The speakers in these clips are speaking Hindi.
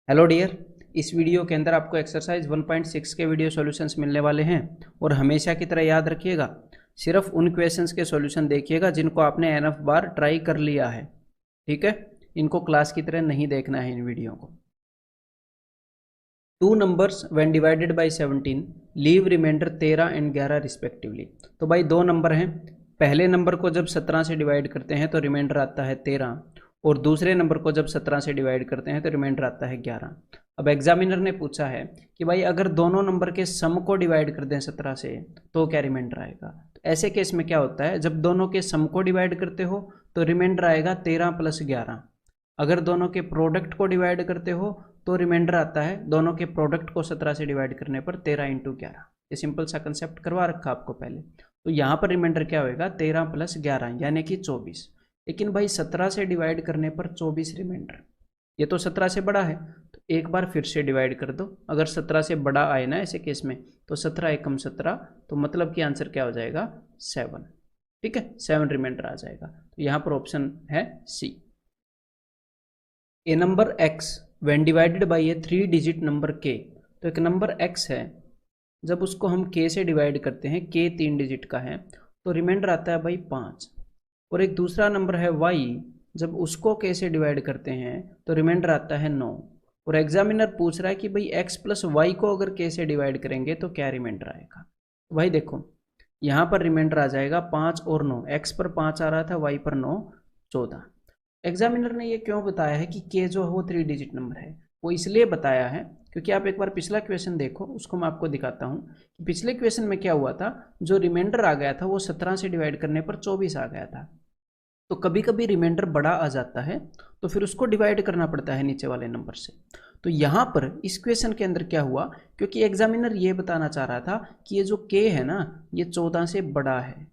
Hello dear. इस वीडियो के अंदर आपको एक्सरसाइज 1.6 के वीडियो सॉल्यूशंस मिलने वाले हैं और हमेशा की तरह याद रखिएगा, सिर्फ उन क्वेश्चंस के सॉल्यूशन देखिएगा जिनको आपने एनफ बार ट्राई कर लिया है। ठीक है, इनको क्लास की तरह नहीं देखना है इन वीडियो को। Two numbers when divided bye 17 leave remainder 13 and 11 respectively. तो भाई दो नंबर हैं, पहले नंबर को जब 17 से डिवाइड करते हैं तो रिमाइंडर आता है 13 और दूसरे नंबर को जब 17 से डिवाइड करते हैं तो रिमाइंडर आता है 11। अब एग्जामिनर ने पूछा है कि भाई अगर दोनों नंबर के सम को डिवाइड कर दें 17 से तो क्या रिमाइंडर आएगा। तो ऐसे केस में क्या होता है, जब दोनों के सम को डिवाइड करते हो तो रिमाइंडर आएगा 13 + 11। अगर दोनों के प्रोडक्ट को डिवाइड करते हो तो रिमाइंडर आता है दोनों के प्रोडक्ट को 17 से डिवाइड करने पर 13 × 11। ये सिंपल सा कंसेप्ट करवा रखा आपको पहले। तो यहाँ पर रिमाइंडर क्या होगा, 13 + 11 यानी कि 24। लेकिन भाई 17 से डिवाइड करने पर 24 रिमाइंडर, ये तो 17 से बड़ा है, तो एक बार फिर से डिवाइड कर दो। अगर 17 से बड़ा आए ना ऐसे केस में तो 17 × 17, तो मतलब कि आंसर क्या हो जाएगा, 7। ठीक है, 7 रिमाइंडर आ जाएगा। तो यहाँ पर ऑप्शन है C. A number x when divided by a 3 digit number k। तो एक नंबर x है, जब उसको हम k से डिवाइड करते हैं, k 3 डिजिट का है, तो रिमाइंडर आता है भाई 5। और एक दूसरा नंबर है y, जब उसको k से डिवाइड करते हैं तो रिमाइंडर आता है 9। और एग्जामिनर पूछ रहा है कि भाई x + y को अगर k से डिवाइड करेंगे तो क्या रिमाइंडर आएगा। तो भाई देखो यहाँ पर रिमाइंडर आ जाएगा 5 और 9, x पर 5 आ रहा था, y पर 9, 14। एग्जामिनर ने ये क्यों बताया है कि k जो है वो 3 डिजिट नंबर है, वो इसलिए बताया है क्योंकि आप एक बार पिछला क्वेश्चन देखो, उसको मैं आपको दिखाता हूँ कि पिछले क्वेश्चन में क्या हुआ था। जो रिमाइंडर आ गया था वो 17 से डिवाइड करने पर 24 आ गया था। तो कभी कभी रिमाइंडर बड़ा आ जाता है तो फिर उसको डिवाइड करना पड़ता है नीचे वाले नंबर से। तो यहाँ पर इस क्वेश्चन के अंदर क्या हुआ, क्योंकि एग्जामिनर ये बताना चाह रहा था कि ये जो k है ना, ये 14 से बड़ा है,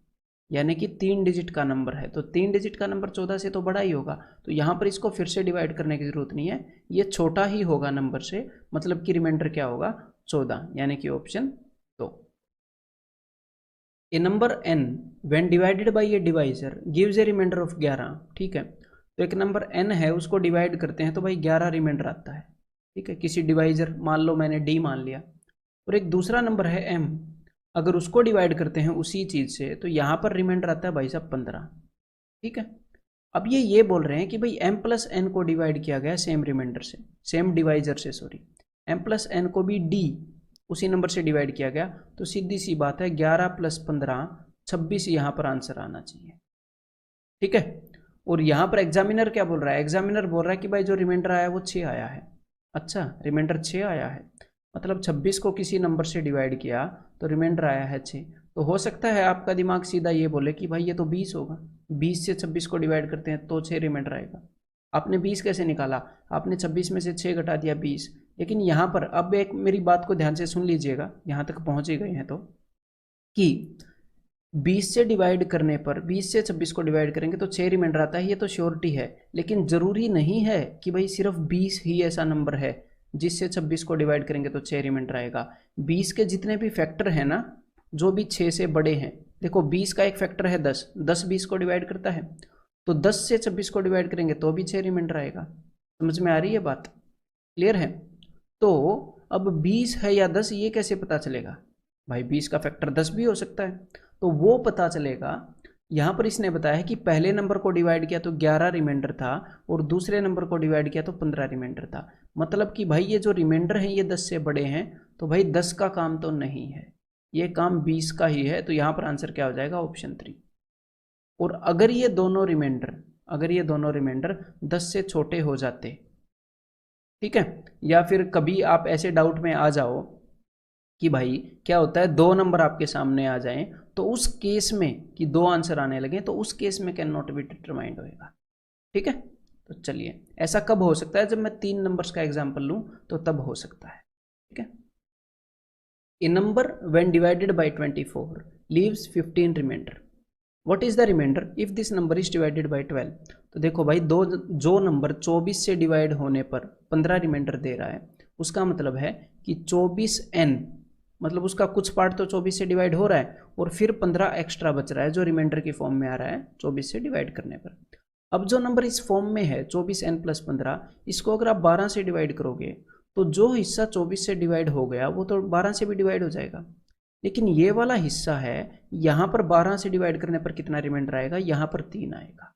यानी कि 3 डिजिट का नंबर है, तो 3 डिजिट का नंबर 14 से तो बड़ा ही होगा। तो यहाँ पर इसको फिर से डिवाइड करने की जरूरत नहीं है, ये छोटा ही होगा नंबर से, मतलब कि रिमाइंडर क्या होगा, 14, यानी कि option 2। A number n when divided by a divisor gives a remainder of 11। ठीक है, तो एक नंबर n है, उसको डिवाइड करते हैं तो भाई 11 रिमाइंडर आता है। ठीक है, किसी डिवाइजर, मान लो मैंने d मान लिया। और एक दूसरा नंबर है m, अगर उसको डिवाइड करते हैं उसी चीज से तो यहाँ पर रिमाइंडर आता है भाई साहब 15। ठीक है, अब ये बोल रहे हैं कि भाई m + n को डिवाइड किया गया सेम रिमाइंडर से, सेम डिवाइजर से, सॉरी, m + n को भी d उसी नंबर से डिवाइड किया गया, तो सीधी सी बात है 11 + 15 26 यहाँ पर आंसर आना चाहिए। ठीक है, और यहाँ पर एग्जामिनर क्या बोल रहा है, एग्जामिनर बोल रहा है कि भाई जो रिमाइंडर आया वो 6 आया है। अच्छा, रिमाइंडर 6 आया है, मतलब 26 को किसी नंबर से डिवाइड किया तो रिमाइंडर आया है 6। तो हो सकता है आपका दिमाग सीधा ये बोले कि भाई ये तो 20 होगा, 20 से 26 को डिवाइड करते हैं तो 6 रिमाइंडर आएगा। आपने 20 कैसे निकाला, आपने 26 में से 6 घटा दिया 20। लेकिन यहाँ पर अब एक मेरी बात को ध्यान से सुन लीजिएगा, यहाँ तक पहुँचे गए हैं तो, कि 20 से डिवाइड करने पर, 20 से 26 को डिवाइड करेंगे तो 6 रिमाइंडर आता है, ये तो श्योरिटी है। लेकिन जरूरी नहीं है कि भाई सिर्फ 20 ही ऐसा नंबर है जिससे 26 को डिवाइड करेंगे तो 6 रिमाइंडर आएगा। 20 के जितने भी फैक्टर हैं ना, जो भी 6 से बड़े हैं, देखो 20 का एक फैक्टर है 10, 10 20 को डिवाइड करता है, तो 10 से 26 को डिवाइड करेंगे तो भी 6 रिमाइंडर आएगा। समझ में आ रही है बात, क्लियर है। तो अब 20 है या 10 ये कैसे पता चलेगा, भाई 20 का फैक्टर 10 भी हो सकता है, तो वो पता चलेगा। यहाँ पर इसने बताया कि पहले नंबर को डिवाइड किया तो 11 रिमाइंडर था और दूसरे नंबर को डिवाइड किया तो 15 रिमाइंडर था। मतलब कि भाई ये जो रिमाइंडर हैं ये 10 से बड़े हैं, तो भाई 10 का काम तो नहीं है, ये काम 20 का ही है। तो यहाँ पर आंसर क्या हो जाएगा, ऑप्शन 3। और अगर ये दोनों रिमाइंडर 10 से छोटे हो जाते, ठीक है, या फिर कभी आप ऐसे डाउट में आ जाओ कि भाई क्या होता है, दो नंबर आपके सामने आ जाएं तो उस केस में कि दो आंसर आने लगे तो उस केस में कैन नॉट बी डिटरमाइंड होएगा। ठीक है, तो चलिए, ऐसा कब हो सकता है, जब मैं 3 नंबर्स का एग्जांपल लूं तो तब हो सकता है। ठीक है, a number when divided by 24 leaves 15 remainder, what is the remainder if this number is divided by 12। तो देखो भाई, जो नंबर 24 से डिवाइड होने पर 15 रिमाइंडर दे रहा है, उसका मतलब है कि 24n, मतलब उसका कुछ पार्ट तो 24 से डिवाइड हो रहा है और फिर 15 एक्स्ट्रा बच रहा है जो रिमाइंडर की फॉर्म में आ रहा है 24 से डिवाइड करने पर। अब जो नंबर इस फॉर्म में है 24n+15, इसको अगर आप 12 से डिवाइड करोगे तो जो हिस्सा 24 से डिवाइड हो गया वो तो 12 से भी डिवाइड हो जाएगा, लेकिन ये वाला हिस्सा है, यहाँ पर 12 से डिवाइड करने पर कितना रिमाइंडर आएगा, यहाँ पर 3 आएगा।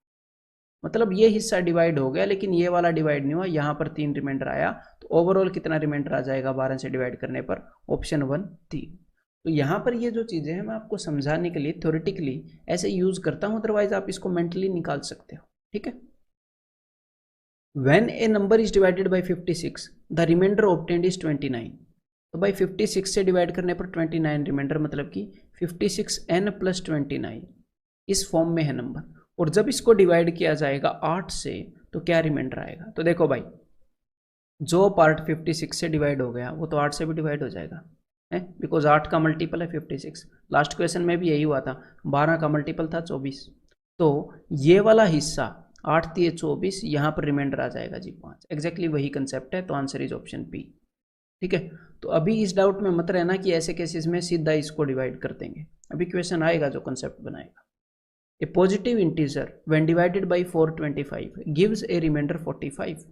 मतलब ये हिस्सा डिवाइड हो गया लेकिन ये वाला डिवाइड नहीं हुआ, यहाँ पर 3 रिमाइंडर आया, तो ओवरऑल कितना रिमाइंडर आ जाएगा 12 से डिवाइड करने पर, ऑप्शन 1 3। तो यहाँ पर ये जो चीज़ें हैं मैं आपको समझाने के लिए थ्योरेटिकली ऐसे यूज करता हूँ, अदरवाइज आप इसको मेंटली निकाल सकते हो, ठीक है। When a number is divided by 56, the remainder obtained is 29। तो भाई 56 से डिवाइड करने पर 29 रिमाइंडर, मतलब कि 56n+29 इस फॉर्म में है नंबर, और जब इसको डिवाइड किया जाएगा 8 से तो क्या रिमाइंडर आएगा। तो देखो भाई, जो पार्ट 56 से डिवाइड हो गया वो तो 8 से भी डिवाइड हो जाएगा है, बिकॉज 8 का मल्टीपल है 56। लास्ट क्वेश्चन में भी यही हुआ था, 12 का मल्टीपल था 24। तो ये वाला हिस्सा 8 3 24, यहाँ पर रिमाइंडर आ जाएगा जी 5। एग्जैक्टली वही कंसेप्ट है, तो आंसर इज ऑप्शन बी, ठीक है। तो अभी इस डाउट में मत रहना कि ऐसे केसेस में सीधा इसको डिवाइड कर देंगे, अभी क्वेश्चन आएगा जो कंसेप्ट बनाएगा। A positive integer when divided by 425 gives a remainder 45।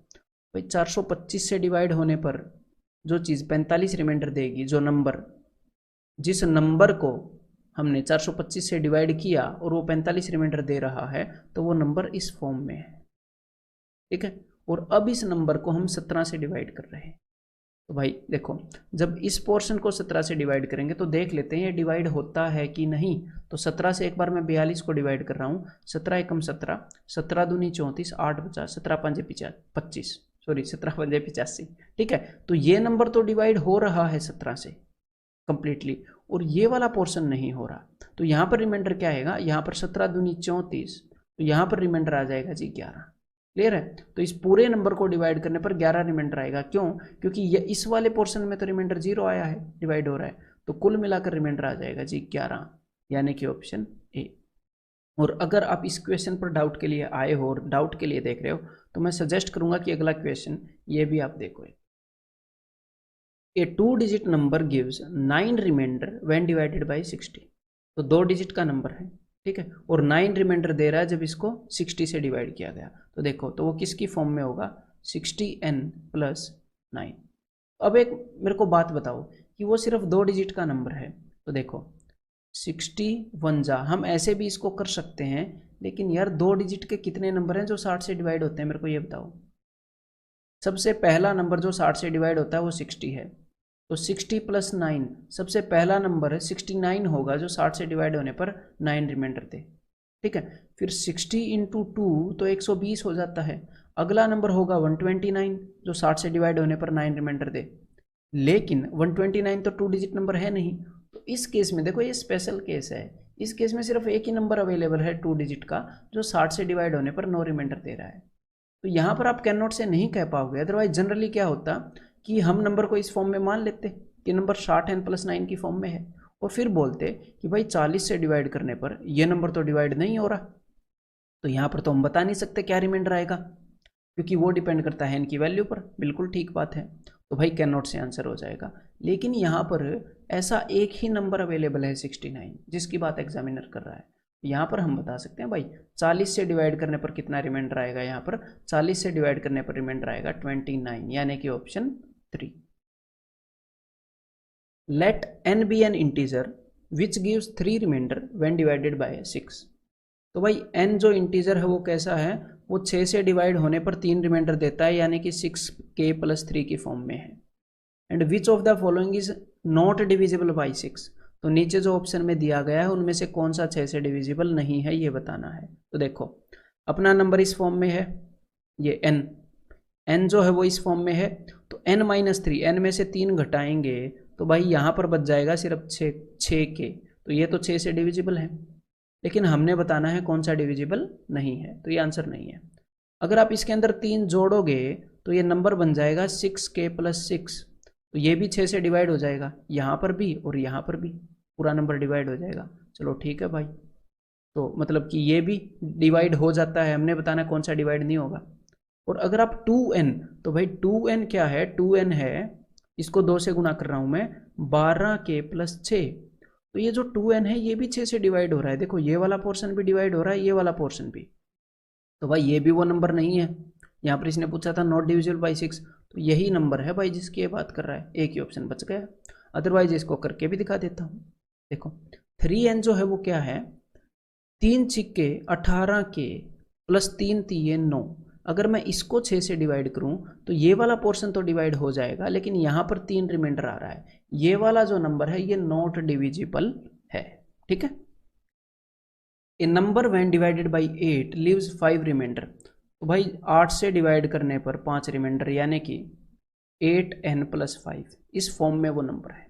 भाई 425 से डिवाइड होने पर जो चीज़ 45 रिमाइंडर देगी, जो नंबर, जिस नंबर को हमने 425 से डिवाइड किया और वो 45 रिमाइंडर दे रहा है, तो वो नंबर इस फॉर्म में है, ठीक है। और अब इस नंबर को हम 17 से डिवाइड कर रहे हैं। तो भाई देखो, जब इस पोर्शन को 17 से डिवाइड करेंगे तो देख लेते हैं ये डिवाइड होता है कि नहीं। तो 17 से एक बार मैं 42 को डिवाइड कर रहा हूँ, 17 एकम 17, 17 दूनी 34, 8 बचा, 17 पंजे 25, सॉरी 17 पंजे 85, ठीक है। तो ये नंबर तो डिवाइड हो रहा है 17 से कंप्लीटली, और ये वाला पोर्शन नहीं हो रहा। तो यहाँ पर रिमाइंडर क्या आएगा, यहाँ पर 17 दूनी 34, तो यहाँ पर रिमाइंडर आ जाएगा जी 11। क्लियर है। तो इस पूरे नंबर को डिवाइड करने पर 11 रिमाइंडर आएगा। क्यों? क्योंकि ये इस वाले पोर्शन में तो रिमाइंडर 0 आया है, डिवाइड हो रहा है, तो कुल मिलाकर रिमाइंडर आ जाएगा जी 11, यानी कि ऑप्शन ए। और अगर आप इस क्वेश्चन पर डाउट के लिए आए हो और डाउट के लिए देख रहे हो, तो मैं सजेस्ट करूंगा कि अगला क्वेश्चन ये भी आप देखो। A 2 digit number gives 9 remainder when divided by 60। तो 2 डिजिट का नंबर है, ठीक है, और 9 रिमाइंडर दे रहा है जब इसको 60 से डिवाइड किया गया। तो देखो, तो वो किसकी फॉर्म में होगा, 60n+9। अब एक मेरे को बात बताओ कि वो सिर्फ 2 डिजिट का नंबर है, तो देखो 61 जा, हम ऐसे भी इसको कर सकते हैं, लेकिन यार 2 डिजिट के कितने नंबर हैं जो 60 से डिवाइड होते हैं, मेरे को ये बताओ। सबसे पहला नंबर जो 60 से डिवाइड होता है वो 60 है, तो 60 + 9 सबसे पहला नंबर है, 69 होगा जो 60 से डिवाइड होने पर 9 रिमाइंडर दे, ठीक है। फिर 60 × 2 तो 120 हो जाता है। अगला नंबर होगा 129 जो 60 से डिवाइड होने पर 9 रिमाइंडर दे, लेकिन 129 तो 2 डिजिट नंबर है नहीं। तो इस केस में देखो, ये स्पेशल केस है, इस केस में सिर्फ एक ही नंबर अवेलेबल है 2 डिजिट का जो 60 से डिवाइड होने पर 9 रिमाइंडर दे रहा है। तो यहाँ पर आप कैन नॉट से नहीं कह पाओगे, अदरवाइज जनरली क्या होता कि हम नंबर को इस फॉर्म में मान लेते कि नंबर 60n+9 की फॉर्म में है, और फिर बोलते कि भाई 40 से डिवाइड करने पर ये नंबर तो डिवाइड नहीं हो रहा। तो यहाँ पर तो हम बता नहीं सकते क्या रिमाइंडर आएगा, क्योंकि वो डिपेंड करता है इनकी वैल्यू पर। बिल्कुल ठीक बात है, तो भाई कैन नॉट से आंसर हो जाएगा। लेकिन यहाँ पर ऐसा एक ही नंबर अवेलेबल है 69, जिसकी बात एग्जामिनर कर रहा है। यहाँ पर हम बता सकते हैं भाई 40 से डिवाइड करने पर कितना रिमाइंडर आएगा, यहाँ पर 40 से डिवाइड करने पर रिमाइंडर आएगा 29, यानी कि option 3। Let n be an integer which gives 3 remainder when divided by 6। तो भाई n जो इंटीजर है वो कैसा है, वो 6 से डिवाइड होने पर 3 रिमाइंडर देता है, यानी कि 6k + 3 की फॉर्म में है। And which of the following is not divisible by 6। तो नीचे जो ऑप्शन में दिया गया है उनमें से कौन सा 6 से डिविजिबल नहीं है, ये बताना है। तो देखो, अपना नंबर इस फॉर्म में है, ये n जो है वो इस फॉर्म में है, तो n-3, n में से 3 घटाएंगे तो भाई यहाँ पर बच जाएगा सिर्फ 6k। तो ये तो 6 से डिविजिबल है, लेकिन हमने बताना है कौन सा डिविजिबल नहीं है, तो ये आंसर नहीं है। अगर आप इसके अंदर 3 जोड़ोगे तो ये नंबर बन जाएगा 6k + 6, तो ये भी 6 से डिवाइड हो जाएगा, यहाँ पर भी और यहाँ पर भी पूरा नंबर डिवाइड हो जाएगा। चलो ठीक है भाई, तो मतलब कि ये भी डिवाइड हो जाता है, हमने बताना कौन सा डिवाइड नहीं होगा। और अगर आप 2n, तो भाई 2n क्या है, 2n है, इसको 2 से गुना कर रहा हूँ मैं, 12k + 6। तो ये जो 2n है ये भी 6 से डिवाइड हो रहा है। देखो, ये वाला पोर्शन भी डिवाइड हो रहा है, ये वाला पोर्शन भी, तो भाई ये भी वो नंबर नहीं है, यहाँ पर इसने पूछा था नॉट डिविजिबल बाई 6, तो यही नंबर है भाई जिसकी ये बात कर रहा है, एक ही ऑप्शन बच गया। अदरवाइज इसको करके भी दिखा देता हूँ। देखो 3n जो है वो क्या है, 3 छिक्के 18 के प्लस 3 तिये 9। अगर मैं इसको 6 से डिवाइड करूं तो ये वाला पोर्शन तो डिवाइड हो जाएगा, लेकिन यहाँ पर 3 रिमाइंडर आ रहा है, ये वाला जो नंबर है ये नॉट डिविजिबल है। ठीक है। A number when divided by 8 leaves 5 remainder. तो भाई 8 से डिवाइड करने पर 5 रिमाइंडर, यानी कि 8n+5, इस फॉर्म में वो नंबर है।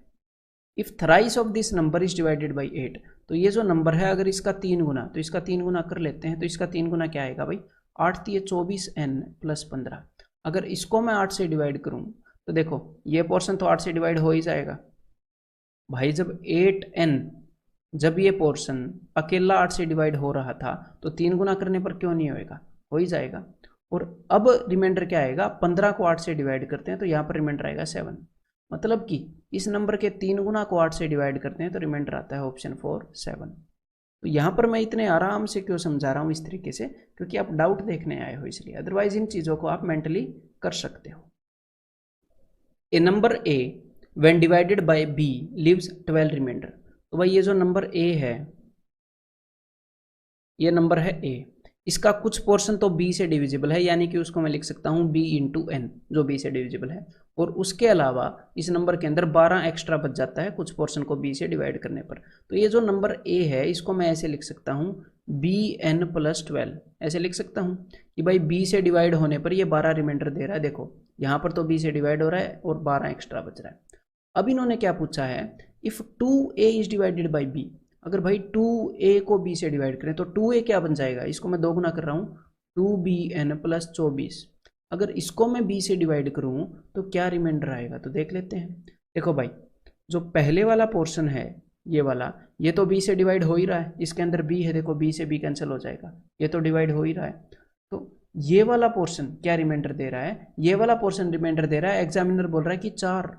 If thrice of this number is divided by 8, तो ये जो नंबर है अगर इसका 3 गुना, तो इसका 3 गुना कर लेते हैं, तो इसका 3 गुना क्या आएगा भाई, 8 तिये 24n+15। अगर इसको मैं 8 से डिवाइड करूं तो देखो ये पोर्शन तो 8 से डिवाइड हो ही जाएगा भाई। जब 8n, जब ये पोर्शन अकेला 8 से डिवाइड हो रहा था तो 3 गुना करने पर क्यों नहीं होएगा, हो ही जाएगा। और अब रिमाइंडर क्या आएगा, 15 को 8 से डिवाइड करते हैं तो यहाँ पर रिमाइंडर आएगा 7। मतलब कि इस नंबर के 3 गुना को 8 से डिवाइड करते हैं तो रिमाइंडर आता है ऑप्शन 4 7। तो यहाँ पर मैं इतने आराम से क्यों समझा रहा हूँ इस तरीके से, क्योंकि आप डाउट देखने आए हो इसलिए, अदरवाइज इन चीज़ों को आप मेंटली कर सकते हो। A number a when divided by b leaves 12 remainder. तो भाई ये जो नंबर ए है, ये नंबर है ए, इसका कुछ पोर्शन तो b से डिविजिबल है, यानी कि उसको मैं लिख सकता हूँ b इंटू एन, जो b से डिविजिबल है। और उसके अलावा इस नंबर के अंदर 12 एक्स्ट्रा बच जाता है कुछ पोर्शन को b से डिवाइड करने पर। तो ये जो नंबर a है इसको मैं ऐसे लिख सकता हूँ bn+12, ऐसे लिख सकता हूँ कि भाई b से डिवाइड होने पर ये 12 रिमाइंडर दे रहा है। देखो यहाँ पर तो b से डिवाइड हो रहा है और 12 एक्स्ट्रा बच रहा है। अब इन्होंने क्या पूछा है, if 2a is divided by b। अगर भाई 2a को b से डिवाइड करें तो 2a क्या बन जाएगा, इसको मैं 2 गुना कर रहा हूँ, 2bn+24। अगर इसको मैं b से डिवाइड करूँ तो क्या रिमाइंडर आएगा, तो देख लेते हैं। देखो भाई जो पहले वाला पोर्शन है ये वाला, ये तो b से डिवाइड हो ही रहा है, इसके अंदर b है, देखो b से b कैंसिल हो जाएगा, ये तो डिवाइड हो ही रहा है। तो ये वाला पोर्शन क्या रिमाइंडर दे रहा है, ये वाला पोर्शन रिमाइंडर दे रहा है, एग्जामिनर बोल रहा है कि 4,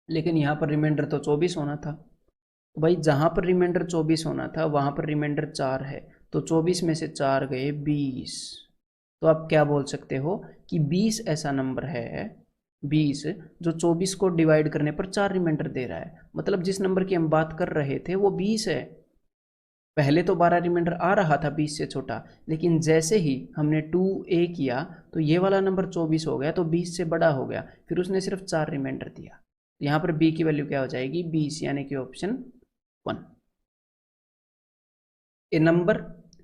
लेकिन यहाँ पर रिमाइंडर तो 24 होना था। तो भाई जहाँ पर रिमाइंडर 24 होना था वहाँ पर रिमाइंडर 4 है, तो 24 में से 4 गए 20। तो आप क्या बोल सकते हो कि 20 ऐसा नंबर है, 20 जो 24 को डिवाइड करने पर 4 रिमाइंडर दे रहा है। मतलब जिस नंबर की हम बात कर रहे थे वो 20 है। पहले तो 12 रिमाइंडर आ रहा था 20 से छोटा, लेकिन जैसे ही हमने 2a किया तो ये वाला नंबर 24 हो गया, तो 20 से बड़ा हो गया, फिर उसने सिर्फ 4 रिमाइंडर दिया। यहाँ पर b की वैल्यू क्या हो जाएगी, 20, यानी कि option 1। A number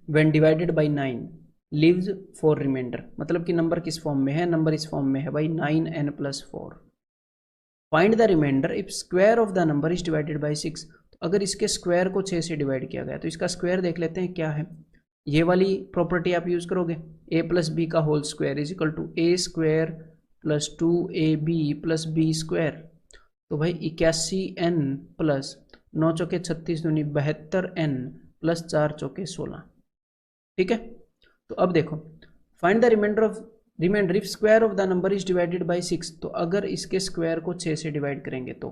when divided by 9 leaves 4 remainder. मतलब कि नंबर किस फॉर्म में है, नंबर इस फॉर्म में है भाई 9n+4। Find the remainder if square of the number is divided by 6। अगर इसके स्क्वायर को 6 से डिवाइड किया गया तो इसका स्क्वायर देख लेते हैं क्या है। ये वाली प्रॉपर्टी आप यूज करोगे, a+b का whole square is equal to a² + 2ab+b²। तो भाई 81n प्लस 9 चौके 36 दूनी 72n प्लस 4 चौके 16। ठीक है। तो अब देखो find the remainder if square of the number is divided by 6। तो अगर इसके स्क्वायर को 6 से डिवाइड करेंगे तो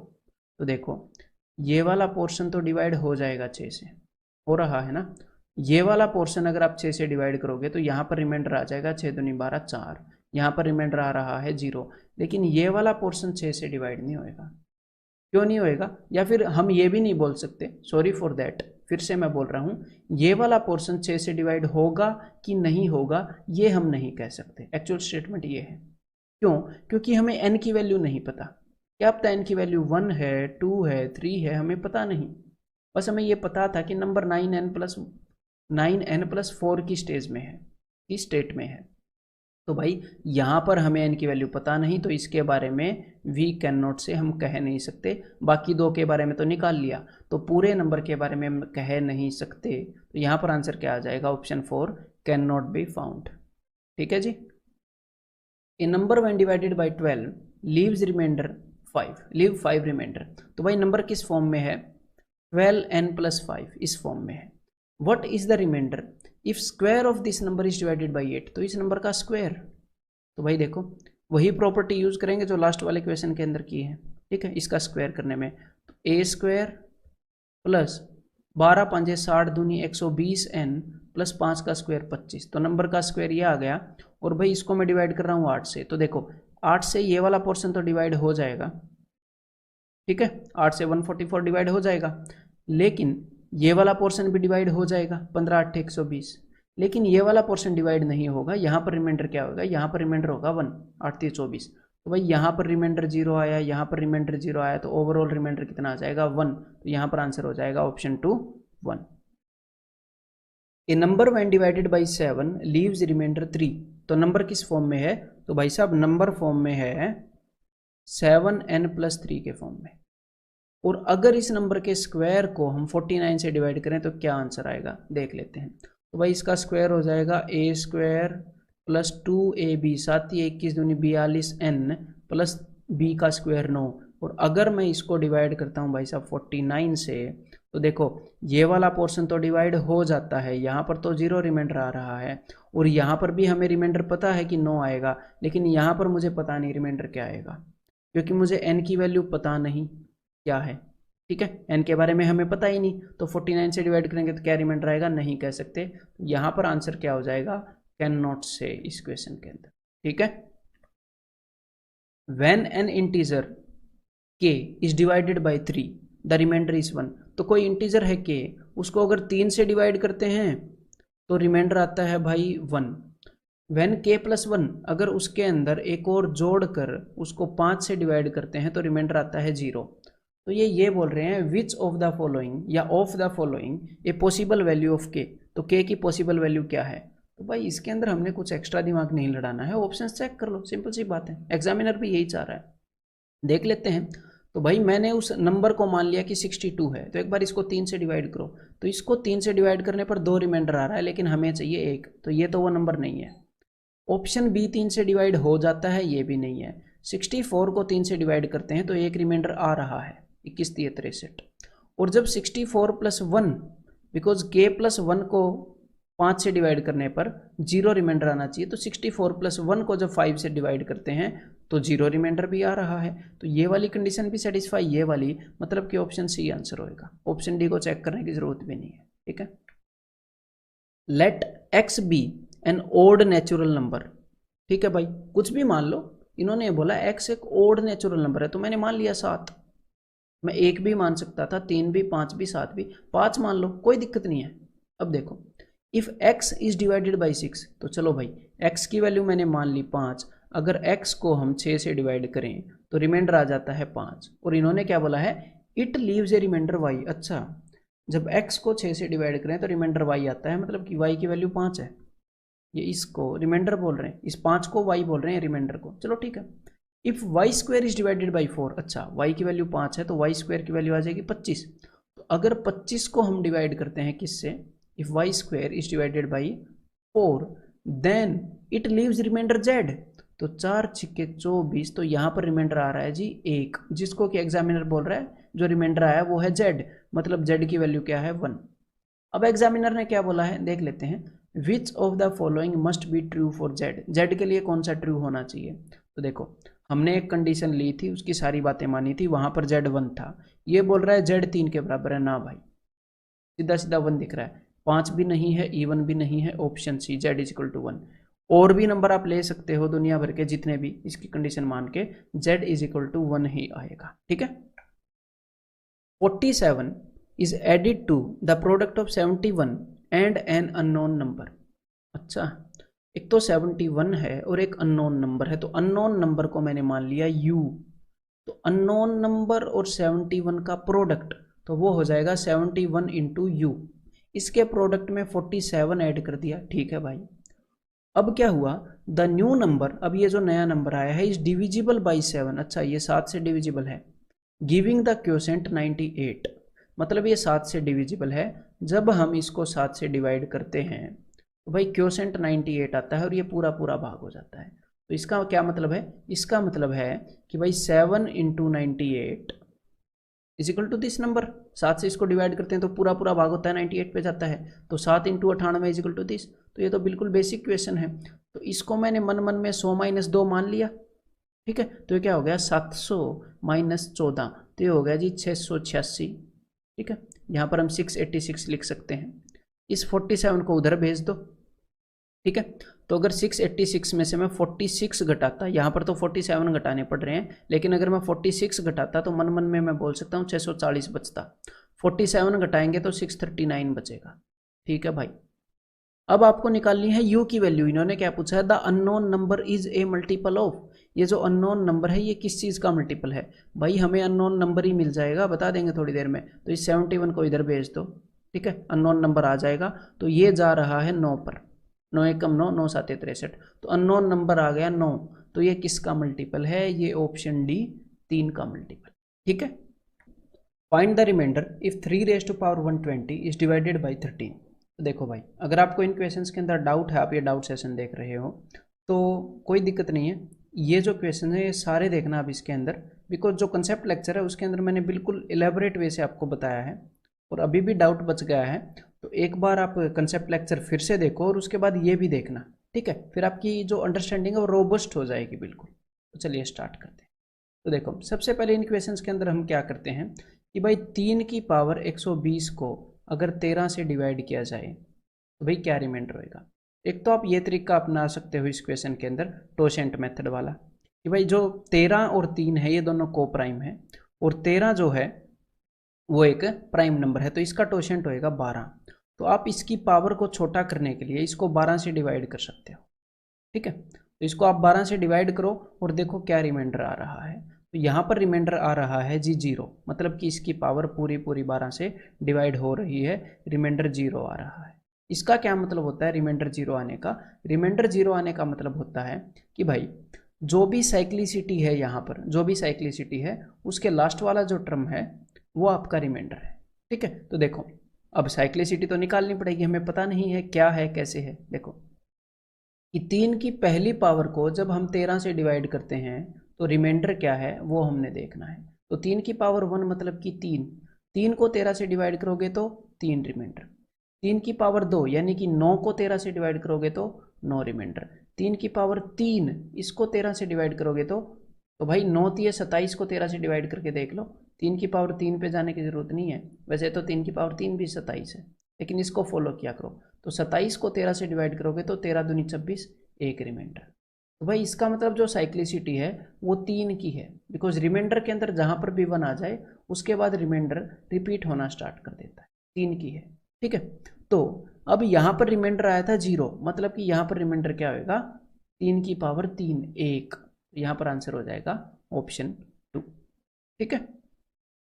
देखो ये वाला पोर्शन तो डिवाइड हो जाएगा 6 से, हो रहा है ना। ये वाला पोर्शन अगर आप 6 से डिवाइड करोगे तो यहाँ पर रिमाइंडर आ जाएगा 6 दूनी 12 4, यहाँ पर रिमाइंडर आ रहा है 0। लेकिन ये वाला पोर्शन 6 से डिवाइड नहीं होएगा। क्यों नहीं होएगा, या फिर हम ये भी नहीं बोल सकते, सॉरी फॉर दैट, फिर से मैं बोल रहा हूँ, ये वाला पोर्शन 6 से डिवाइड होगा कि नहीं होगा ये हम नहीं कह सकते। एक्चुअल स्टेटमेंट ये है। क्यों, क्योंकि हमें n की वैल्यू नहीं पता। क्या पता n की वैल्यू 1 है, 2 है, 3 है, हमें पता नहीं। बस हमें ये पता था कि नंबर 9n+4 की स्टेज में है, इस स्टेट में है। तो भाई यहाँ पर हमें n की वैल्यू पता नहीं, तो इसके बारे में वी कैन नॉट से हम कह नहीं सकते। बाकी दो के बारे में तो निकाल लिया, तो पूरे नंबर के बारे में हम कह नहीं सकते। तो यहाँ पर आंसर क्या आ जाएगा, option 4 can not be found. ठीक है जी। A number when divided by 12 leaves remainder 5, leave 5 remainder. तो भाई नंबर किस फॉर्म में है, 12n+5 इस फॉर्म में है। What is the remainder if square of this number is divided by 8। तो इस नंबर का स्क्वायर, तो भाई देखो वही प्रॉपर्टी यूज करेंगे जो लास्ट वाले क्वेश्चन के अंदर की है। ठीक है, इसका स्क्वायर करने में तो a² प्लस 12 5 60 दूनी 120n प्लस 5 का स्क्वायर 25, तो नंबर का स्क्वायर ये आ गया। और भाई इसको मैं डिवाइड कर रहा हूँ 8 से, तो देखो 8 से ये वाला पोर्शन तो डिवाइड हो जाएगा, ठीक है, 8 से 144 डिवाइड हो जाएगा, लेकिन ये वाला पोर्शन भी डिवाइड हो जाएगा, 15 8 120, लेकिन ये वाला पोर्शन डिवाइड नहीं होगा। यहाँ पर रिमाइंडर क्या होगा, यहाँ पर रिमाइंडर होगा 1, 8 3 24, तो भाई यहाँ पर रिमाइंडर 0 आया, यहाँ पर रिमाइंडर 0 आया, तो ओवरऑल रिमाइंडर कितना आ जाएगा 1, तो यहाँ पर आंसर हो जाएगा option 2 1। A number when divided by 7 leaves remainder 3, तो नंबर किस फॉर्म में है, तो भाई साहब नंबर फॉर्म में है 7n+3 के फॉर्म में। और अगर इस नंबर के स्क्वायर को हम 49 से डिवाइड करें तो क्या आंसर आएगा, देख लेते हैं। तो भाई इसका स्क्वायर हो जाएगा a² प्लस 2ab, 7 21 दूनी 42n प्लस b का स्क्वायर 9। और अगर मैं इसको डिवाइड करता हूँ भाई साहब 49 से, तो देखो ये वाला पोर्शन तो डिवाइड हो जाता है, यहाँ पर तो 0 रिमाइंडर आ रहा है, और यहाँ पर भी हमें रिमाइंडर पता है कि 9 आएगा, लेकिन यहाँ पर मुझे पता नहीं रिमाइंडर क्या आएगा, क्योंकि मुझे n की वैल्यू पता नहीं क्या है, ठीक है, n के बारे में हमें पता ही नहीं। तो 49 से डिवाइड करेंगे तो क्या रिमाइंडर आएगा, नहीं कह सकते। यहाँ पर आंसर क्या हो जाएगा, कैन नॉट से, इस क्वेश्चन के अंदर, ठीक है। When an integer k is divided by 3 the remainder is 1, तो कोई इंटीजर है k, उसको अगर 3 से डिवाइड करते हैं तो रिमाइंडर आता है भाई 1। व्हेन k+1, अगर उसके अंदर एक और जोड़कर उसको 5 से डिवाइड करते हैं तो रिमाइंडर आता है 0। तो ये बोल रहे हैं विच ऑफ द फॉलोइंग या of the following a possible value of k, तो k की पॉसिबल वैल्यू क्या है। तो भाई इसके अंदर हमने कुछ एक्स्ट्रा दिमाग नहीं लड़ाना है, ऑप्शंस चेक कर लो, सिंपल सी बात है, एग्जामिनर भी यही चाह रहा है। देख लेते हैं। तो भाई मैंने उस नंबर को मान लिया कि 62 है, तो एक बार इसको 3 से डिवाइड करो, तो इसको 3 से डिवाइड करने पर 2 रिमाइंडर आ रहा है, लेकिन हमें चाहिए 1, तो ये तो वो नंबर नहीं है। ऑप्शन बी 3 से डिवाइड हो जाता है, ये भी नहीं है। 64 को 3 से डिवाइड करते हैं तो एक रिमाइंडर आ रहा है 21 3 63, और जब 64+1, बिकॉज k+1 को 5 से डिवाइड करने पर 0 रिमाइंडर आना चाहिए, तो 64+1 को जब 5 से डिवाइड करते हैं तो 0 रिमाइंडर भी आ रहा है, तो ये वाली कंडीशन भी सेटिस्फाई, ये वाली, मतलब कि ऑप्शन सी आंसर होएगा, ऑप्शन डी को चेक करने की जरूरत भी नहीं है, ठीक है। Let x be an odd natural number, ठीक है भाई, कुछ भी मान लो, इन्होंने बोला x एक ओड नेचुरल नंबर है, तो मैंने मान लिया 7, मैं 1 भी मान सकता था, 3 भी, 5 भी, 7 भी, 5 मान लो, कोई दिक्कत नहीं है। अब देखो if x is divided by 6, तो चलो भाई x की वैल्यू मैंने मान ली 5, अगर x को हम 6 से डिवाइड करें तो रिमाइंडर आ जाता है 5, और इन्होंने क्या बोला है, it leaves a remainder y। अच्छा, जब x को 6 से डिवाइड करें तो रिमाइंडर y आता है, मतलब कि y की वैल्यू 5 है, ये इसको रिमाइंडर बोल रहे हैं, इस 5 को y बोल रहे हैं रिमाइंडर को, चलो ठीक है। If y² is divided by 4, अच्छा y की वैल्यू 5 है तो y² की वैल्यू आ जाएगी 25, तो अगर 25 को हम डिवाइड करते हैं किससे, if y² is divided by 4 then it leaves remainder z, तो 4 6 24, तो यहाँ पर रिमाइंडर आ रहा है जी 1, जिसको कि एग्जामिनर बोल रहा है जो रिमाइंडर आया वो है z, मतलब z की वैल्यू क्या है 1। अब एग्जामिनर ने क्या बोला है देख लेते हैं, विच of the following must be true for z, z के लिए कौन सा ट्रू होना चाहिए। तो देखो हमने एक कंडीशन ली थी, उसकी सारी बातें मानी थी, वहां पर z 1 था, ये बोल रहा है z 3 के बराबर है, ना भाई सीधा सीधा 1 दिख रहा है, 5 भी नहीं है, इवन भी नहीं है, option C z equal to 1। और भी नंबर आप ले सकते हो दुनिया भर के जितने भी, इसकी कंडीशन मान के z इक्वल टू 1 ही आएगा, ठीक है। 47 is added to the product of 71 and an unknown number। अच्छा, एक तो 71 है और एक अननोन नंबर है, तो अननोन नंबर को मैंने मान लिया u, तो अननोन नंबर और 71 का प्रोडक्ट, तो वो हो जाएगा 71 इंटू यू, इसके प्रोडक्ट में 47 ऐड कर दिया, ठीक है भाई। अब क्या हुआ, द न्यू नंबर, अब ये जो नया नंबर आया है इज डिविजिबल बाई 7, अच्छा ये 7 से डिविजिबल है, गिविंग द क्वोशेंट 98, मतलब ये 7 से डिविजिबल है, जब हम इसको 7 से डिवाइड करते हैं तो भाई क्वोशेंट 98 आता है और ये पूरा पूरा भाग हो जाता है। तो इसका क्या मतलब है, इसका मतलब है कि भाई 7 into 98 is equal to this number, 7 से इसको डिवाइड करते हैं तो पूरा पूरा भाग होता है 98 पे जाता है, तो 7 into 98 is equal to this, तो ये तो बिल्कुल बेसिक क्वेश्चन है। तो इसको मैंने मन मन में 100 - 2 मान लिया, ठीक है, तो ये क्या हो गया 700 - 14, तो ये हो गया जी 686, ठीक है, यहाँ पर हम 686 लिख सकते हैं। इस 47 को उधर भेज दो, ठीक है। तो अगर 686 में से मैं 46 घटाता, यहाँ पर तो 47 घटाने पड़ रहे हैं, लेकिन अगर मैं 46 घटाता तो मन मन में मैं बोल सकता हूँ 640 बचता। 47 घटाएंगे तो 639 बचेगा, ठीक है भाई। अब आपको निकालनी है u की वैल्यू। इन्होंने क्या पूछा है, the unknown number is a multiple of. ये जो अननोन नंबर है ये किस चीज़ का मल्टीपल है भाई, हमें अननोन नंबर ही मिल जाएगा, बता देंगे थोड़ी देर में। तो इस 71 को इधर भेज दो, ठीक है, अननोन नंबर आ जाएगा। तो ये जा रहा है 9 पर, 9 एकम 9, 9 सात 63, तो अननोन नंबर आ गया 9। तो ये किसका मल्टीपल है, ये ऑप्शन डी 3 का मल्टीपल, ठीक है। Find the remainder if 3 raise to power 120 is divided by 13। तो देखो भाई, अगर आपको इन क्वेश्चंस के अंदर डाउट है, आप ये डाउट सेशन देख रहे हो तो कोई दिक्कत नहीं है। ये जो क्वेश्चन है ये सारे देखना आप इसके अंदर, बिकॉज जो कंसेप्ट लेक्चर है उसके अंदर मैंने बिल्कुल इलेबोरेट वे से आपको बताया है, और अभी भी डाउट बच गया है तो एक बार आप कंसेप्ट लेक्चर फिर से देखो और उसके बाद ये भी देखना, ठीक है। फिर आपकी जो अंडरस्टैंडिंग है वो रोबस्ट हो जाएगी बिल्कुल। तो चलिए स्टार्ट करते हैं। तो देखो, सबसे पहले इन क्वेश्चंस के अंदर हम क्या करते हैं कि भाई 3 की पावर 120 को अगर 13 से डिवाइड किया जाए तो भाई क्या रिमाइंडर होएगा। एक तो आप ये तरीका अपना सकते हो इस क्वेश्चन के अंदर, टोशेंट मेथड वाला, कि भाई जो 13 और 3 है ये दोनों को प्राइम है, और 13 जो है वो एक प्राइम नंबर है, तो इसका टोशेंट होएगा 12। तो आप इसकी पावर को छोटा करने के लिए इसको 12 से डिवाइड कर सकते हो, ठीक है। तो इसको आप 12 से डिवाइड करो और देखो क्या रिमाइंडर आ रहा है। तो यहाँ पर रिमाइंडर आ रहा है जी 0, मतलब कि इसकी पावर पूरी पूरी 12 से डिवाइड हो रही है, रिमाइंडर 0 आ रहा है। इसका क्या मतलब होता है रिमाइंडर 0 आने का, रिमाइंडर 0 आने का मतलब होता है कि भाई जो भी साइक्लिसिटी है, यहाँ पर जो भी साइक्लिसिटी है उसके लास्ट वाला जो टर्म है वो आपका रिमाइंडर है, ठीक है। तो देखो, अब साइक्लिसिटी तो निकालनी पड़ेगी, हमें पता नहीं है क्या है कैसे है। देखो कि 3 की पहली पावर को जब हम 13 से डिवाइड करते हैं तो रिमाइंडर क्या है वो हमने देखना है। तो 3 की पावर 1 मतलब कि 3, 3 को 13 से डिवाइड करोगे तो 3 रिमाइंडर। 3 की पावर 2 यानी कि 9 को 13 से डिवाइड करोगे तो 9 रिमाइंडर। 3 की पावर 3 इसको 13 से डिवाइड करोगे तो भाई 9 3 27 को 13 से डिवाइड करके देख लो। 3 की पावर 3 पे जाने की जरूरत नहीं है, वैसे तो 3 की पावर 3 भी 27 है, लेकिन इसको फॉलो किया करो। तो 27 को 13 से डिवाइड करोगे तो 13 दूनी 26, एक रिमाइंडर। तो भाई इसका मतलब जो साइक्लिसिटी है वो 3 की है, बिकॉज रिमाइंडर के अंदर जहां पर भी 1 आ जाए उसके बाद रिमाइंडर रिपीट होना स्टार्ट कर देता है, 3 की है, ठीक है। तो अब यहाँ पर रिमाइंडर आया था 0, मतलब कि यहाँ पर रिमाइंडर क्या होगा, 3 की पावर 3 1, यहाँ पर आंसर हो जाएगा ऑप्शन 2, ठीक है।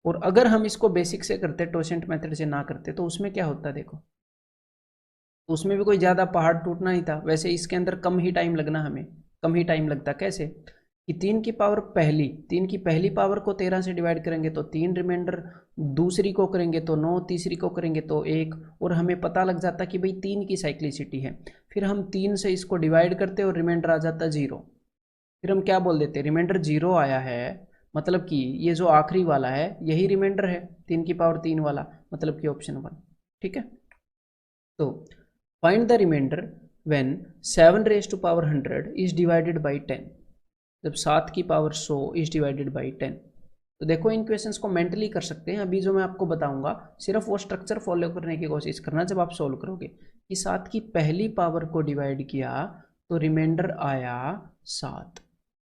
और अगर हम इसको बेसिक से करते, टोशेंट मेथड से ना करते, तो उसमें क्या होता देखो, तो उसमें भी कोई ज़्यादा पहाड़ टूटना ही था। वैसे इसके अंदर कम ही टाइम लगना, हमें कम ही टाइम लगता। कैसे कि 3 की पावर पहली, 3 की पहली पावर को 13 से डिवाइड करेंगे तो 3 रिमाइंडर, दूसरी को करेंगे तो 9, तीसरी को करेंगे तो 1, और हमें पता लग जाता कि भाई 3 की साइक्लिसिटी है। फिर हम 3 से इसको डिवाइड करते और रिमाइंडर आ जाता 0। फिर हम क्या बोल देते, रिमाइंडर 0 आया है, मतलब कि ये जो आखिरी वाला है यही रिमाइंडर है, 3 की पावर 3 वाला, मतलब कि ऑप्शन 1, ठीक है। तो find the remainder when 7 raise to power 100 is divided by 10। जब 7 की पावर 100 इज डिवाइडेड बाई 10। तो देखो इन क्वेश्चंस को मेंटली कर सकते हैं। अभी जो मैं आपको बताऊंगा सिर्फ वो स्ट्रक्चर फॉलो करने की कोशिश करना जब आप सोल्व करोगे, कि 7 की पहली पावर को डिवाइड किया तो रिमाइंडर आया 7।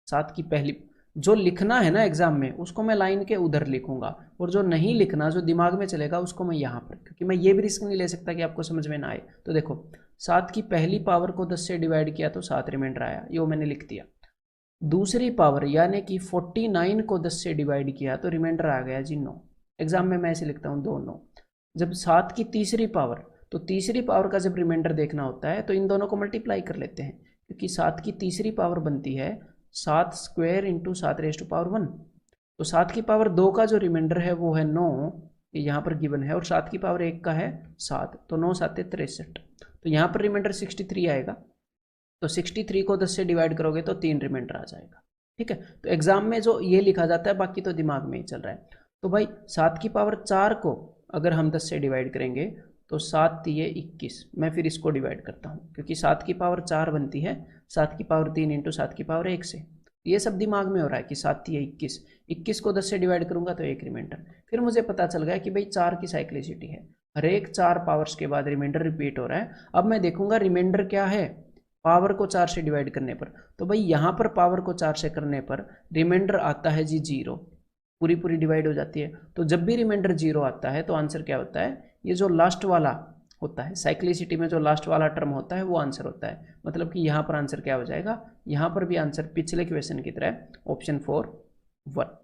7 की पहली, जो लिखना है ना एग्जाम में उसको मैं लाइन के उधर लिखूंगा, और जो नहीं लिखना, जो दिमाग में चलेगा, उसको मैं यहाँ पर, क्योंकि मैं ये भी रिस्क नहीं ले सकता कि आपको समझ में ना आए। तो देखो 7 की पहली पावर को 10 से डिवाइड किया तो 7 रिमाइंडर आया, ये मैंने लिख दिया। दूसरी पावर यानी कि 49 को 10 से डिवाइड किया तो रिमाइंडर आ गया जी 9। एग्जाम में मैं ऐसे लिखता हूँ 2 9। जब 7 की तीसरी पावर, तो तीसरी पावर का जब रिमाइंडर देखना होता है तो इन दोनों को मल्टीप्लाई कर लेते हैं, क्योंकि 7 की तीसरी पावर बनती है 7 square into 7 raise to power 1। तो 7 की पावर 2 का जो रिमाइंडर है वो है 9, ये यहाँ पर गिवन है, और 7 की पावर 1 का है 7, तो 9 7 63, तो यहाँ पर रिमाइंडर 63 आएगा। तो 63 को 10 से डिवाइड करोगे तो 3 रिमाइंडर आ जाएगा, ठीक है। तो एग्जाम में जो ये लिखा जाता है बाकी तो दिमाग में ही चल रहा है। तो भाई 7 की पावर 4 को अगर हम 10 से डिवाइड करेंगे तो 7 3 21, मैं फिर इसको डिवाइड करता हूँ, क्योंकि 7 की पावर 4 बनती है 7 की पावर 3 इंटू 7 की पावर 1 से। ये सब दिमाग में हो रहा है कि 7 3 21, 21 को 10 से डिवाइड करूंगा तो 1 रिमाइंडर। फिर मुझे पता चल गया कि भाई 4 की साइक्लिसिटी है, हर एक 4 पावर्स के बाद रिमाइंडर रिपीट हो रहा है। अब मैं देखूंगा रिमाइंडर क्या है, पावर को 4 से डिवाइड करने पर। तो भाई यहाँ पर पावर को 4 से करने पर रिमाइंडर आता है जी 0, पूरी पूरी डिवाइड हो जाती है। तो जब भी रिमाइंडर 0 आता है तो आंसर क्या होता है, ये जो लास्ट वाला होता है साइक्लिसिटी में जो लास्ट वाला टर्म होता है वो आंसर होता है। मतलब कि यहाँ पर आंसर क्या हो जाएगा, यहाँ पर भी आंसर पिछले क्वेश्चन की तरह option 4 1।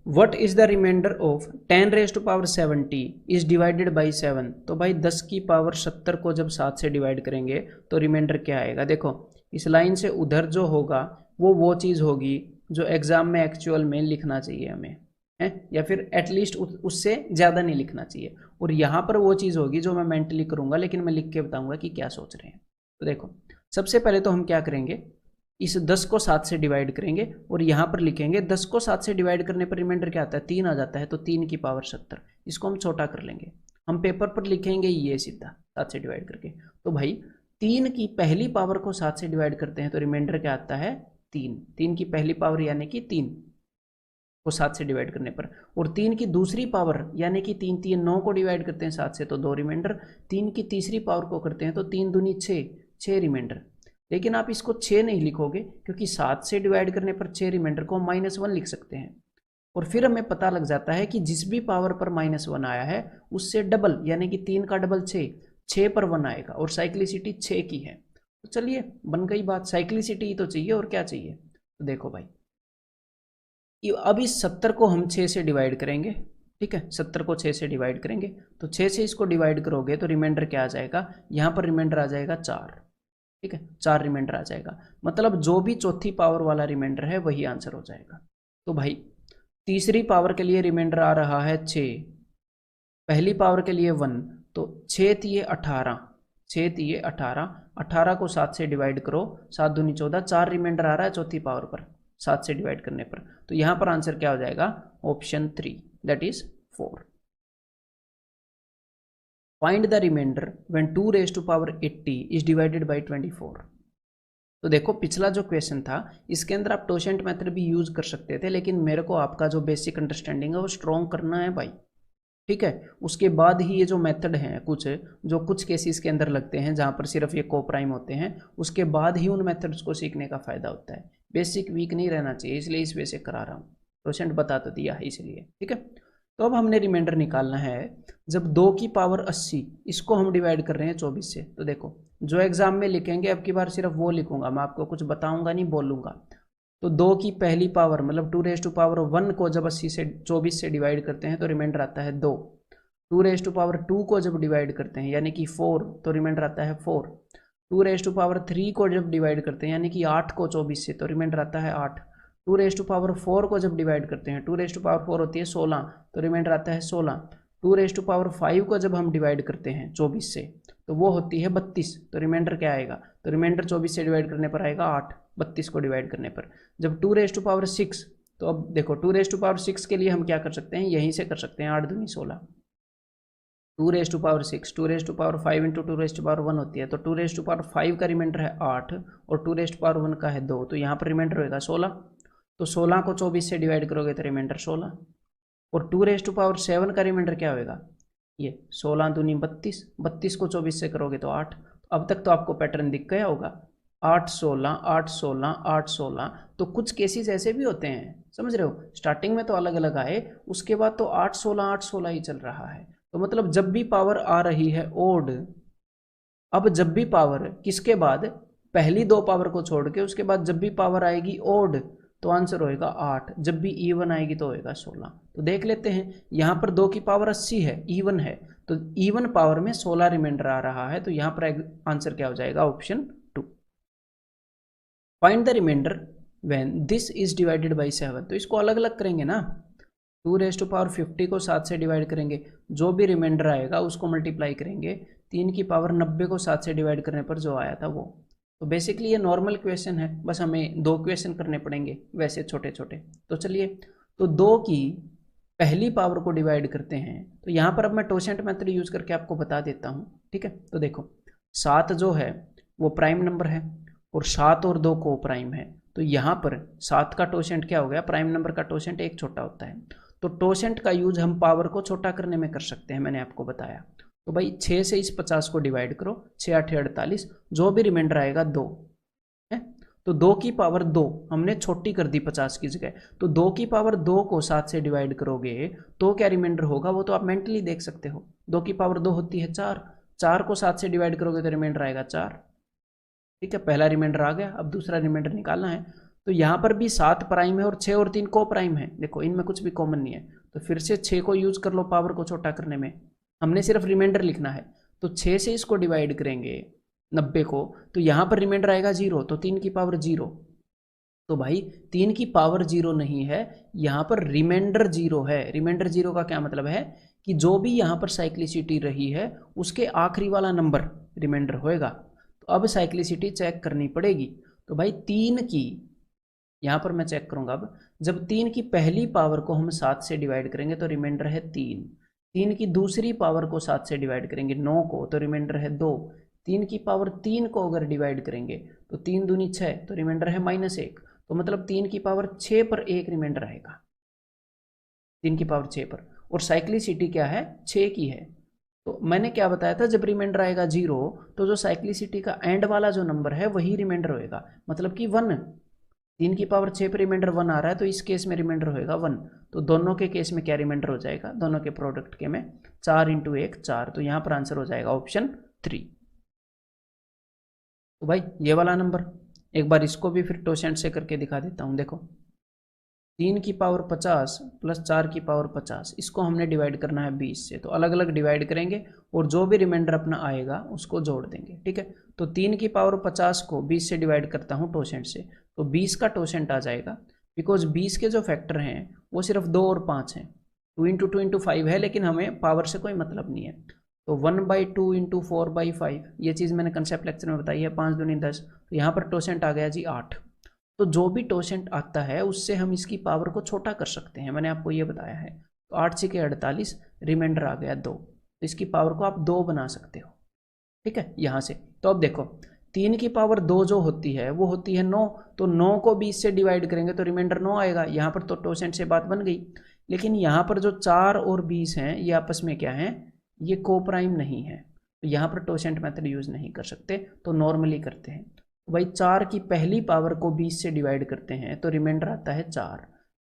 What is the remainder of 10 raise to power 70 is divided by 7। तो भाई 10 की पावर 70 को जब 7 से डिवाइड करेंगे तो रिमाइंडर क्या आएगा। देखो इस लाइन से उधर जो होगा वो चीज़ होगी जो एग्जाम में एक्चुअल में लिखना चाहिए हमें, है, या फिर एटलीस्ट उससे ज़्यादा नहीं लिखना चाहिए। और यहाँ पर वो चीज़ होगी जो मैं मेंटली करूँगा, लेकिन मैं लिख के बताऊँगा कि क्या सोच रहे हैं। तो देखो सबसे पहले तो हम क्या करेंगे, इस 10 को 7 से डिवाइड करेंगे और यहाँ पर लिखेंगे 10 को 7 से डिवाइड करने पर रिमाइंडर क्या आता है, 3 आ जाता है। तो 3 की पावर 70, इसको हम छोटा कर लेंगे, हम पेपर पर लिखेंगे ये सीधा 7 से डिवाइड करके। तो भाई 3 की पहली पावर को 7 से डिवाइड करते हैं तो रिमाइंडर क्या आता है 3। 3 की पहली पावर यानी कि 3 को 7 से डिवाइड करने पर, और 3 की दूसरी पावर यानी कि 3 3 9 को डिवाइड करते हैं 7 से तो 2 रिमाइंडर। 3 की तीसरी पावर को करते हैं तो 3 दूनी 6, 6 रिमाइंडर। लेकिन आप इसको 6 नहीं लिखोगे क्योंकि 7 से डिवाइड करने पर 6 रिमाइंडर को हम -1 लिख सकते हैं। और फिर हमें पता लग जाता है कि जिस भी पावर पर -1 आया है उससे डबल यानी कि 3 का डबल 6 पर 1 आएगा और साइक्लिसिटी 6 की है। तो चलिए बन गई बात, साइक्लिसिटी तो चाहिए और क्या चाहिए। तो देखो भाई अब इस 70 को हम 6 से डिवाइड करेंगे, ठीक है, 70 को 6 से डिवाइड करेंगे तो 6 से इसको डिवाइड करोगे तो रिमाइंडर क्या आ जाएगा, यहाँ पर रिमाइंडर आ जाएगा 4, ठीक है, 4 रिमाइंडर आ जाएगा। मतलब जो भी चौथी पावर वाला रिमाइंडर है वही आंसर हो जाएगा। तो भाई तीसरी पावर के लिए रिमाइंडर आ रहा है 6, पहली पावर के लिए 1, तो 6 तिये 18, 6 तिये 18, 18 को 7 से डिवाइड करो, 7 दूनी 14, 4 रिमाइंडर आ रहा है चौथी पावर पर 7 से डिवाइड करने पर। तो यहाँ पर आंसर क्या हो जाएगा, option 3 that is 4। Find the remainder when 2 raise to power 80 is divided by 24। तो देखो पिछला जो क्वेश्चन था इसके अंदर आप टोशेंट मेथड भी यूज कर सकते थे, लेकिन मेरे को आपका जो बेसिक अंडरस्टैंडिंग है वो स्ट्रॉन्ग करना है भाई, ठीक है। उसके बाद ही ये जो मेथड हैं कुछ केसेस के अंदर लगते हैं जहाँ पर सिर्फ ये को प्राइम होते हैं, उसके बाद ही उन मेथड्स को सीखने का फायदा होता है। बेसिक वीक नहीं रहना चाहिए, इसलिए इस वे से करा रहा हूँ, टोशेंट बता तो दिया है इसलिए, ठीक है। तो अब हमने रिमाइंडर निकालना है जब 2 की पावर 80 इसको हम डिवाइड कर रहे हैं 24 से। तो देखो जो एग्जाम में लिखेंगे अब की बार सिर्फ वो लिखूंगा, मैं आपको कुछ बताऊंगा नहीं, बोलूंगा। तो 2 की पहली पावर मतलब 2 रेज टू पावर 1 को जब 80 से 24 से डिवाइड करते हैं तो रिमाइंडर आता है 2। 2 रेज टू पावर 2 को जब डिवाइड करते हैं यानी कि 4 तो रिमाइंडर आता है 4। 2 रेज टू पावर 3 को जब डिवाइड करते हैं यानी कि 8 को 24 से तो रिमाइंडर आता है 8। 2 रेज टू पावर 4 को जब डिवाइड करते हैं, 2 रेज टू पावर 4 होती है 16 तो रिमाइंडर आता है 16। 2 रेज टू पावर 5 को जब हम डिवाइड करते हैं 24 से तो वो होती है 32, तो रिमाइंडर क्या आएगा, तो रिमाइंडर 24 से डिवाइड करने पर आएगा 8, 32 को डिवाइड करने पर। जब 2 रेज टू पावर 6, तो अब देखो 2 रेज टू पावर 6 के लिए हम क्या कर सकते हैं, यहीं से कर सकते हैं, 8 दूनी 16। 2 raise to power 6, 2 raise to power 5 into 2 raise to power 1 होती है, तो 2 रेज टू पावर 5 का रिमाइंडर है 8 और 2 रेज टू पावर 1 का है 2, तो यहाँ पर रिमाइंडर होगा 16। तो 16 को 24 से डिवाइड करोगे तो रिमाइंडर 16, और 2 रेज टू पावर 7 का रिमाइंडर क्या होगा, ये 16 दूनी 32, 32 को 24 से करोगे तो 8। अब तक तो आपको पैटर्न दिख गया होगा, 8 16 8 16 8 16। तो कुछ केसेस ऐसे भी होते हैं, समझ रहे हो, स्टार्टिंग में तो अलग अलग आए, उसके बाद तो 8 16 8 16 ही चल रहा है। तो मतलब जब भी पावर आ रही है ओड, अब जब भी पावर किसके बाद, पहली 2 पावर को छोड़ के उसके बाद जब भी पावर आएगी ओड तो आंसर होएगा 8, जब भी इवन आएगी तो होएगा 16। तो देख लेते हैं, यहाँ पर 2 की पावर 80 है, इवन है, तो इवन पावर में 16 रिमाइंडर आ रहा है, तो यहाँ पर आंसर क्या हो जाएगा, option 2। Find the remainder when this is divided by 7। तो इसको अलग अलग करेंगे ना, 2 रेज टू पावर 50 को 7 से डिवाइड करेंगे, जो भी रिमाइंडर आएगा उसको मल्टीप्लाई करेंगे, 3 की पावर 90 को 7 से डिवाइड करने पर जो आया था वो। तो बेसिकली ये नॉर्मल क्वेश्चन है, बस हमें 2 क्वेश्चन करने पड़ेंगे वैसे छोटे छोटे। तो चलिए, तो 2 की पहली पावर को डिवाइड करते हैं, तो यहाँ पर अब मैं टोशेंट मेथड यूज करके आपको बता देता हूँ, ठीक है। तो देखो 7 जो है वो प्राइम नंबर है और 7 और 2 को प्राइम है, तो यहाँ पर 7 का टोशेंट क्या हो गया, प्राइम नंबर का टोशेंट 1 छोटा होता है, तो टोसेंट का यूज हम पावर को छोटा करने में कर सकते हैं, मैंने आपको बताया। तो भाई 6 से इस 50 को डिवाइड करो, 6 8 48, जो भी रिमाइंडर आएगा 2 है। तो 2 की पावर 2 हमने छोटी कर दी 50 की जगह, तो 2 की पावर 2 को 7 से डिवाइड करोगे तो क्या रिमाइंडर होगा, वो तो आप मेंटली देख सकते हो। 2 की पावर 2 होती है 4, 4 को 7 से डिवाइड करोगे तो रिमाइंडर आएगा 4। ठीक है, पहला रिमाइंडर आ गया, अब दूसरा रिमाइंडर निकालना है। तो यहाँ पर भी 7 प्राइम है और 6 और 3 को प्राइम है, देखो इनमें कुछ भी कॉमन नहीं है, तो फिर से 6 को यूज कर लो पावर को छोटा करने में, हमने सिर्फ रिमाइंडर लिखना है। तो 6 से इसको डिवाइड करेंगे 90 को, तो यहाँ पर रिमाइंडर आएगा 0, तो 3 की पावर 0। तो भाई 3 की पावर 0 नहीं है, यहाँ पर रिमाइंडर 0 है। रिमाइंडर 0 का क्या मतलब है कि जो भी यहाँ पर साइक्लिसिटी रही है उसके आखिरी वाला नंबर रिमाइंडर होएगा। तो अब साइक्लिसिटी चेक करनी पड़ेगी। तो भाई 3 की, यहाँ पर मैं चेक करूंगा, अब जब 3 की पहली पावर को हम 7 से डिवाइड करेंगे तो रिमाइंडर है 3। 3 की दूसरी पावर को 7 से डिवाइड करेंगे 9 को, तो रिमाइंडर है 2। 3 की पावर 3 को अगर डिवाइड करेंगे तो 3 दूनी 6, तो रिमाइंडर है -1। तो मतलब 3 की पावर 6 पर एक रिमाइंडर आएगा, 3 की पावर 6 पर। और साइक्लिसिटी क्या है, 6 की है। तो मैंने क्या बताया था, जब रिमाइंडर आएगा 0 तो जो साइक्लिसिटी का एंड वाला जो नंबर है वही रिमाइंडर होएगा, मतलब कि 1। 3 की पावर 6 पर रिमाइंडर 1 आ रहा है, तो इस केस में रिमाइंडर होएगा 1। तो दोनों के केस में क्या रिमाइंडर हो जाएगा, दोनों के प्रोडक्ट के में 4 × 1 4, तो यहाँ पर आंसर हो जाएगा ऑप्शन 3। तो भाई ये वाला नंबर एक बार इसको भी फिर टोसेंट से करके दिखा देता हूँ। देखो 3 की पावर 50 प्लस 4 की पावर 50, इसको हमने डिवाइड करना है 20 से, तो अलग अलग डिवाइड करेंगे और जो भी रिमाइंडर अपना आएगा उसको जोड़ देंगे। ठीक है, तो 3 की पावर 50 को 20 से डिवाइड करता हूँ टोसेंट से, तो 20 का टोसेंट आ जाएगा। बिकॉज 20 के जो फैक्टर हैं वो सिर्फ 2 और 5 हैं, 2 × 2 × 5 है, लेकिन हमें पावर से कोई मतलब नहीं है। तो 1/2 × 4/5, ये चीज़ मैंने कंसेप्ट लेक्चर में बताई है, 5 दूनी 10, तो यहाँ पर टोसेंट आ गया जी 8। तो जो भी टोसेंट आता है उससे हम इसकी पावर को छोटा कर सकते हैं, मैंने आपको ये बताया है। तो 8 × 6 = 48, रिमाइंडर आ गया 2, तो इसकी पावर को आप 2 बना सकते हो। ठीक है, यहाँ से तो अब देखो 3 की पावर 2 जो होती है वो होती है 9, तो 9 को 20 से डिवाइड करेंगे तो रिमाइंडर 9 आएगा। यहाँ पर तो टोसेंट से बात बन गई, लेकिन यहाँ पर जो 4 और 20 हैं ये आपस में क्या हैं, ये कोप्राइम नहीं है, तो यहाँ पर टोसेंट मेथड यूज नहीं कर सकते, तो नॉर्मली करते हैं। तो भाई 4 की पहली पावर को 20 से डिवाइड करते हैं तो रिमाइंडर आता है 4।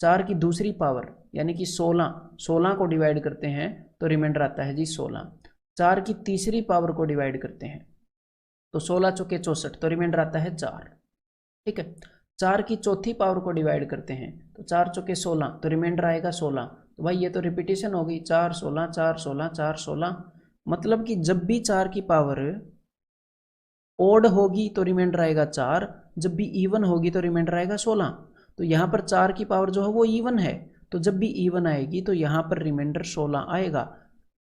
4 की दूसरी पावर यानी कि 16 को डिवाइड करते हैं तो रिमाइंडर आता है जी 16। 4 की तीसरी पावर को डिवाइड करते हैं तो 16 × 4 = 64, तो रिमाइंडर आता है 4। ठीक है, 4 की चौथी पावर को डिवाइड करते हैं तो 4 × 4 = 16, तो रिमाइंडर आएगा 16। तो भाई ये तो रिपीटेशन हो गई, 4 16 4 16 4 16, मतलब कि जब भी 4 की पावर ओड होगी तो रिमाइंडर आएगा 4, जब भी इवन होगी तो रिमाइंडर आएगा 16। तो यहाँ पर 4 की पावर जो है वो इवन है, तो जब भी इवन आएगी तो यहाँ पर रिमाइंडर 16 आएगा।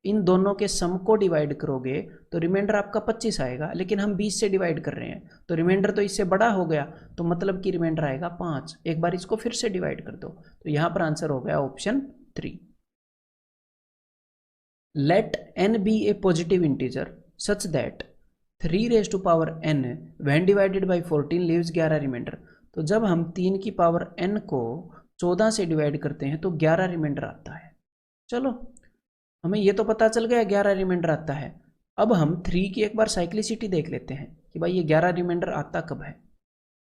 इन दोनों के सम को डिवाइड करोगे तो रिमाइंडर आपका 25 आएगा, लेकिन हम 20 से डिवाइड कर रहे हैं तो रिमाइंडर तो इससे बड़ा हो गया, तो मतलब कि रिमाइंडर आएगा 5। एक बार इसको फिर से डिवाइड कर दो, तो यहाँ पर आंसर हो गया option 3। Let n be a positive integer such that 3n when divided by 14 leaves 11 remainder. तो जब हम 3 की पावर n को 14 से डिवाइड करते हैं तो 11 रिमाइंडर आता है। चलो हमें ये तो पता चल गया 11 रिमाइंडर आता है। अब हम 3 की एक बार साइक्लिसिटी देख लेते हैं कि भाई ये 11 रिमाइंडर आता कब है।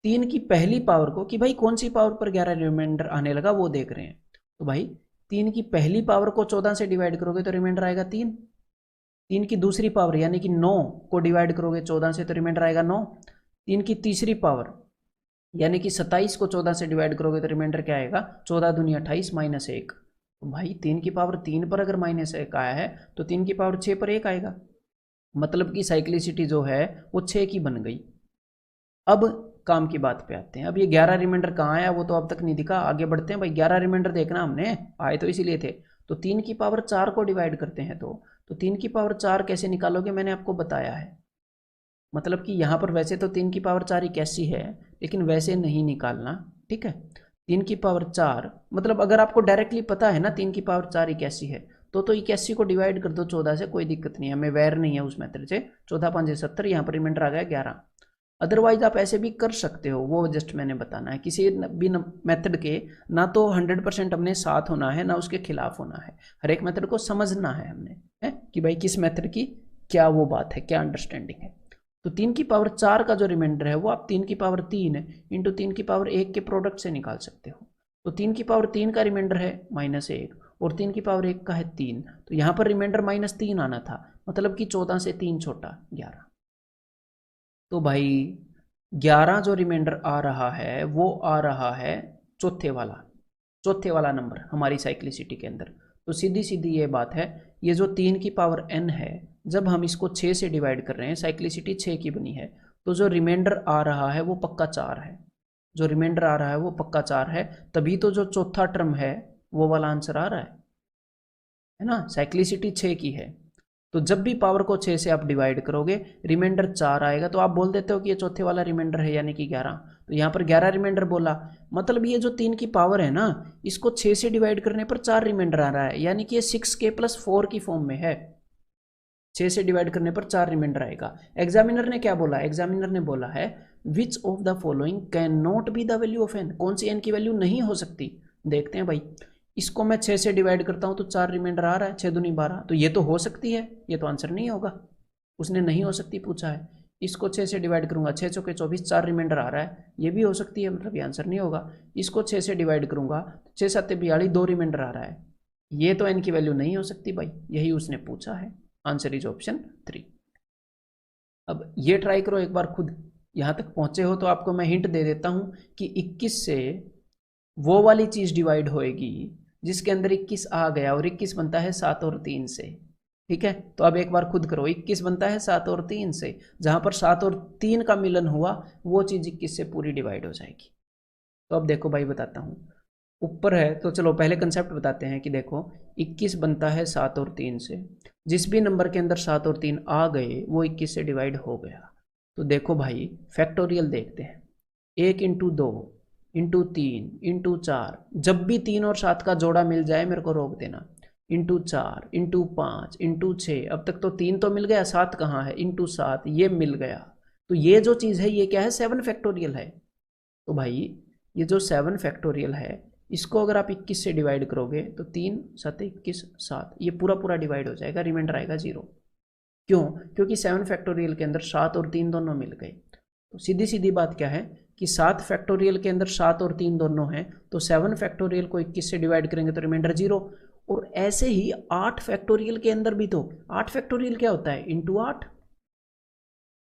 3 की पहली पावर को, कि भाई कौन सी पावर पर 11 रिमाइंडर आने लगा वो देख रहे हैं। तो भाई 3 की पहली पावर को 14 से डिवाइड करोगे तो रिमाइंडर आएगा 3। 3 की दूसरी पावर यानी कि 9 को डिवाइड करोगे 14 से तो रिमाइंडर आएगा 9। 3 की तीसरी पावर यानी कि 27 को 14 से डिवाइड करोगे तो रिमाइंडर क्या आएगा, 14 दूनी 28 -1। तो भाई 3 की पावर 3 पर अगर -1 आया है तो 3 की पावर 6 पर 1 आएगा, मतलब कि साइक्लिसिटी जो है वो 6 की बन गई। अब काम की बात पे आते हैं। अब ये 11 रिमाइंडर कहाँ आया वो तो अब तक नहीं दिखा, आगे बढ़ते हैं भाई। 11 रिमाइंडर देखना, हमने आए तो इसीलिए थे। तो 3 की पावर 4 को डिवाइड करते हैं तो 3 की पावर 4 कैसे निकालोगे मैंने आपको बताया है। मतलब कि यहाँ पर वैसे तो 3 की पावर 4 81 है, लेकिन वैसे नहीं निकालना। ठीक है, 3 की पावर 4 मतलब अगर आपको डायरेक्टली पता है ना 3 की पावर 4 81 है तो 81 को डिवाइड कर दो 14 से, कोई दिक्कत नहीं है, हमें वैर नहीं है उस मेथड से। 14 × 5 = 70, यहाँ पर रिमाइंडर आ गया 11। अदरवाइज आप ऐसे भी कर सकते हो, वो जस्ट मैंने बताना है। किसी भी मेथड के ना तो 100% हमने साथ होना है ना उसके खिलाफ होना है, हर एक मेथड को समझना है हमने, है कि भाई किस मेथड की क्या वो बात है, क्या अंडरस्टैंडिंग है। तो 3 की पावर 4 का जो रिमाइंडर है वो आप 3 की पावर 3 इंटू 3 की पावर 1 के प्रोडक्ट से निकाल सकते हो। तो 3 की पावर 3 का रिमाइंडर है -1 और 3 की पावर 1 का है 3, तो यहाँ पर रिमाइंडर -3 आना था, मतलब कि 14 से 3 छोटा 11। तो भाई 11 जो रिमाइंडर आ रहा है वो आ रहा है चौथे वाला नंबर हमारी साइक्लिसिटी के अंदर। तो सीधी सीधी ये बात है, ये जो 3 की पावर n है, जब हम इसको 6 से डिवाइड कर रहे हैं, साइक्लिसिटी 6 की बनी है, तो जो रिमाइंडर आ रहा है वो पक्का 4 है, जो रिमाइंडर आ रहा है वो पक्का 4 है, तभी तो जो चौथा टर्म है वो वाला आंसर आ रहा है ना। साइक्लिसिटी 6 की है, तो जब भी पावर को 6 से आप डिवाइड करोगे रिमाइंडर 4 आएगा, तो आप बोल देते हो कि ये चौथे वाला रिमाइंडर है यानी कि 11। तो यहाँ पर 11 रिमाइंडर बोला, मतलब ये जो 3 की पावर है ना, इसको 6 से डिवाइड करने पर 4 रिमाइंडर आ रहा है, यानी कि ये 6k+4 की फॉर्म में है। 6 से डिवाइड करने पर 4 रिमाइंडर आएगा। एग्जामिनर ने क्या बोला, एग्जामिनर ने बोला है which of the following can not be the value of N, कौन सी एन की वैल्यू नहीं हो सकती। देखते हैं भाई, इसको मैं 6 से डिवाइड करता हूँ तो 4 रिमाइंडर आ रहा है, 6 दूनी 12, तो ये तो हो सकती है, ये तो आंसर नहीं होगा। उसने नहीं हो सकती पूछा है, इसको 6 से डिवाइड करूंगा, 6 चौके 24, 4 रिमाइंडर आ रहा है, ये भी हो सकती है, मतलब ये आंसर नहीं होगा। इसको 6 से डिवाइड करूंगा, 6 7 42, 2 रिमाइंडर आ रहा है, ये तो एन की वैल्यू नहीं हो सकती भाई, यही उसने पूछा है। Answer is option 3। अब ये ट्राई करो एक बार खुद, यहां तक पहुंचे हो तो आपको मैं हिंट दे देता हूं कि 21 से वो वाली चीज डिवाइड होएगी जिसके अंदर 21 आ गया, और 21 बनता है 7 और 3 से। ठीक है, तो अब एक बार खुद करो, 21 बनता है 7 और 3 से, जहां पर 7 और 3 का मिलन हुआ वो चीज 21 से पूरी डिवाइड हो जाएगी। तो अब देखो भाई बताता हूं, ऊपर है तो चलो पहले कंसेप्ट बताते हैं कि देखो 21 बनता है 7 और 3 से, जिस भी नंबर के अंदर 7 और 3 आ गए वो 21 से डिवाइड हो गया। तो देखो भाई फैक्टोरियल देखते हैं, 1 × 2 × 3 × 4, जब भी 3 और 7 का जोड़ा मिल जाए मेरे को रोक देना, ×4 ×5 ×6, अब तक तो 3 तो मिल गया, 7 कहाँ है, ×7 ये मिल गया। तो ये जो चीज़ है ये क्या है, 7 फैक्टोरियल है। तो भाई ये जो 7 फैक्टोरियल है, इसको अगर आप 21 से डिवाइड करोगे तो 3 7 21 7, ये पूरा पूरा डिवाइड हो जाएगा, रिमाइंडर आएगा 0। क्यों, क्योंकि 7 फैक्टोरियल के अंदर 7 और 3 दोनों मिल गए। तो सीधी सीधी बात क्या है कि 7 फैक्टोरियल के अंदर 7 और 3 दोनों हैं, तो 7 फैक्टोरियल को 21 से डिवाइड करेंगे तो रिमाइंडर 0। और ऐसे ही 8 फैक्टोरियल के अंदर भी, तो 8 फैक्टोरियल क्या होता है,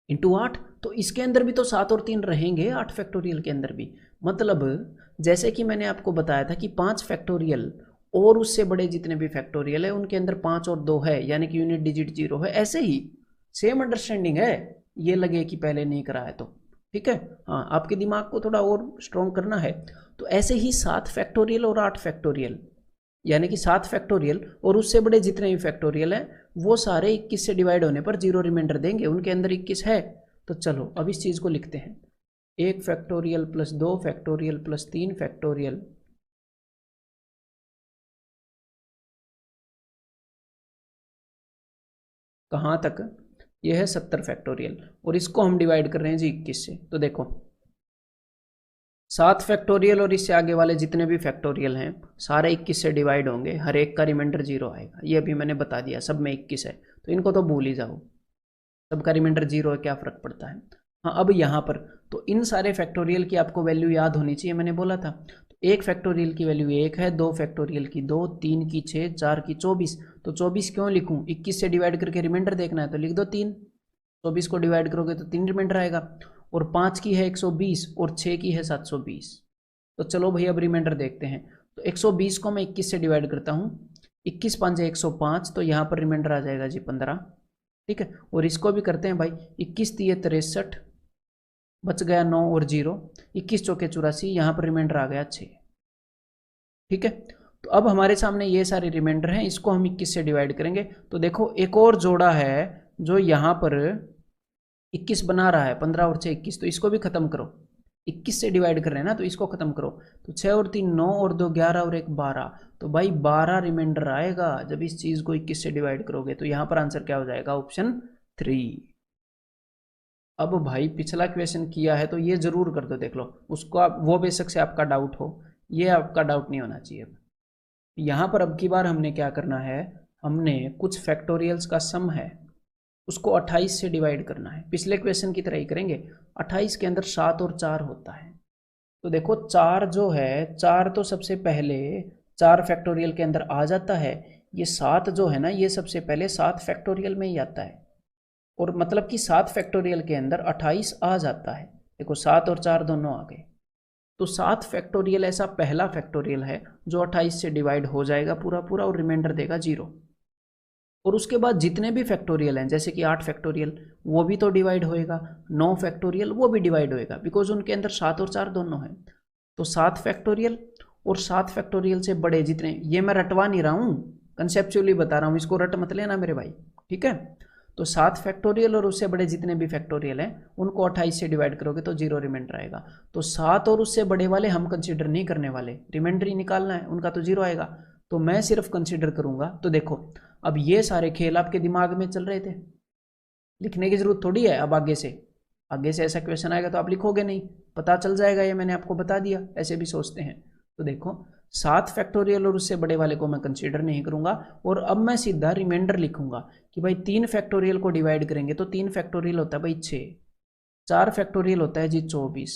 ×8, तो इसके अंदर भी तो 7 और 3 रहेंगे, 8 फैक्टोरियल के अंदर भी। मतलब जैसे कि मैंने आपको बताया था कि 5 फैक्टोरियल और उससे बड़े जितने भी फैक्टोरियल है उनके अंदर 5 और 2 है, यानी कि यूनिट डिजिट 0 है। ऐसे ही सेम अंडरस्टैंडिंग है, ये लगे कि पहले नहीं करा है तो ठीक है। हाँ, आपके दिमाग को थोड़ा और स्ट्रॉन्ग करना है। तो ऐसे ही 7 फैक्टोरियल और 8 फैक्टोरियल, यानी कि 7 फैक्टोरियल और उससे बड़े जितने भी फैक्टोरियल हैं वो सारे 21 से डिवाइड होने पर 0 रिमाइंडर देंगे, उनके अंदर 21 है। तो चलो अब इस चीज़ को लिखते हैं, 1 factorial plus 2 factorial plus 3 factorial, कहाँ तक, ये है 70 फैक्टोरियल, और इसको हम डिवाइड कर रहे हैं जी 21 से। तो देखो 7 फैक्टोरियल और इससे आगे वाले जितने भी फैक्टोरियल हैं सारे 21 से डिवाइड होंगे, हर एक का रिमाइंडर 0 आएगा, ये अभी मैंने बता दिया, सब में 21 है, तो इनको तो भूल ही जाओ, सबका रिमाइंडर 0 है, क्या फ़र्क पड़ता है। हाँ, अब यहाँ पर तो इन सारे फैक्टोरियल की आपको वैल्यू याद होनी चाहिए, मैंने बोला था। तो 1 फैक्टोरियल की वैल्यू 1 है, 2 फैक्टोरियल की 2, 3 की 6, 4 की 24। तो 24 क्यों लिखूँ, 21 से डिवाइड करके रिमाइंडर देखना है तो लिख दो 3, 24 को डिवाइड करोगे तो 3 रिमाइंडर आएगा। और 5 की है 120 और 6 की है 720। तो चलो भाई अब रिमाइंडर देखते हैं। तो 120 को मैं 21 से डिवाइड करता हूँ, 21 5 105, तो यहाँ पर रिमाइंडर आ जाएगा जी 15। ठीक है, और इसको भी करते हैं भाई, 21 3 63, बच गया 9 और 0, 21 चौके 84, यहाँ पर रिमाइंडर आ गया 6। ठीक है, तो अब हमारे सामने ये सारे रिमाइंडर हैं, इसको हम 21 से डिवाइड करेंगे। तो देखो एक और जोड़ा है जो यहाँ पर 21 बना रहा है, 15 और 6 21, तो इसको भी खत्म करो, 21 से डिवाइड कर रहे हैं ना तो इसको खत्म करो। तो 6 और 3 9 और 2 11 और 1 12, तो भाई 12 रिमाइंडर आएगा जब इस चीज को 21 से डिवाइड करोगे। तो यहाँ पर आंसर क्या हो जाएगा, ऑप्शन 3। अब भाई पिछला क्वेश्चन किया है तो ये जरूर कर दो, देख लो उसको आप, वो बेशक से आपका डाउट हो, ये आपका डाउट नहीं होना चाहिए। यहाँ पर अब की बार हमने क्या करना है, हमने कुछ फैक्टोरियल्स का सम है उसको 28 से डिवाइड करना है, पिछले क्वेश्चन की तरह ही करेंगे। 28 के अंदर 7 और 4 होता है, तो देखो 4 जो है, 4 तो सबसे पहले 4 फैक्टोरियल के अंदर आ जाता है, ये 7 जो है ना ये सबसे पहले 7 फैक्टोरियल में ही आता है, और मतलब कि 7 फैक्टोरियल के अंदर 28 आ जाता है। देखो 7 और 4 दोनों आ गए, तो 7 फैक्टोरियल ऐसा पहला फैक्टोरियल है जो 28 से डिवाइड हो जाएगा पूरा पूरा और रिमाइंडर देगा 0। और उसके बाद जितने भी फैक्टोरियल हैं, जैसे कि 8 फैक्टोरियल वो भी तो डिवाइड होएगा, 9 फैक्टोरियल वो भी डिवाइड होएगा, बिकॉज उनके अंदर 7 और 4 दोनों हैं। तो 7 फैक्टोरियल और 7 फैक्टोरियल से बड़े जितने, ये मैं रटवा नहीं रहा हूँ, कंसेप्चुअली बता रहा हूँ, इसको रट मत लेना मेरे भाई, ठीक है। तो 7 फैक्टोरियल और उससे बड़े जितने भी फैक्टोरियल हैं उनको 28 से डिवाइड करोगे तो 0 रिमाइंडर आएगा। तो 7 और उससे बड़े वाले हम कंसिडर नहीं करने वाले, रिमाइंडर ही निकालना है, उनका तो 0 आएगा। तो मैं सिर्फ कंसिडर करूंगा। तो देखो अब ये सारे खेल आपके दिमाग में चल रहे थे, लिखने की जरूरत थोड़ी है। अब आगे से ऐसा क्वेश्चन आएगा तो आप लिखोगे नहीं, पता चल जाएगा, ये मैंने आपको बता दिया, ऐसे भी सोचते हैं। तो देखो 7 फैक्टोरियल और उससे बड़े वाले को मैं कंसीडर नहीं करूंगा, और अब मैं सीधा रिमाइंडर लिखूंगा कि भाई 3 फैक्टोरियल को डिवाइड करेंगे तो 3 फैक्टोरियल होता है भाई 6, 4 फैक्टोरियल होता है जी 24,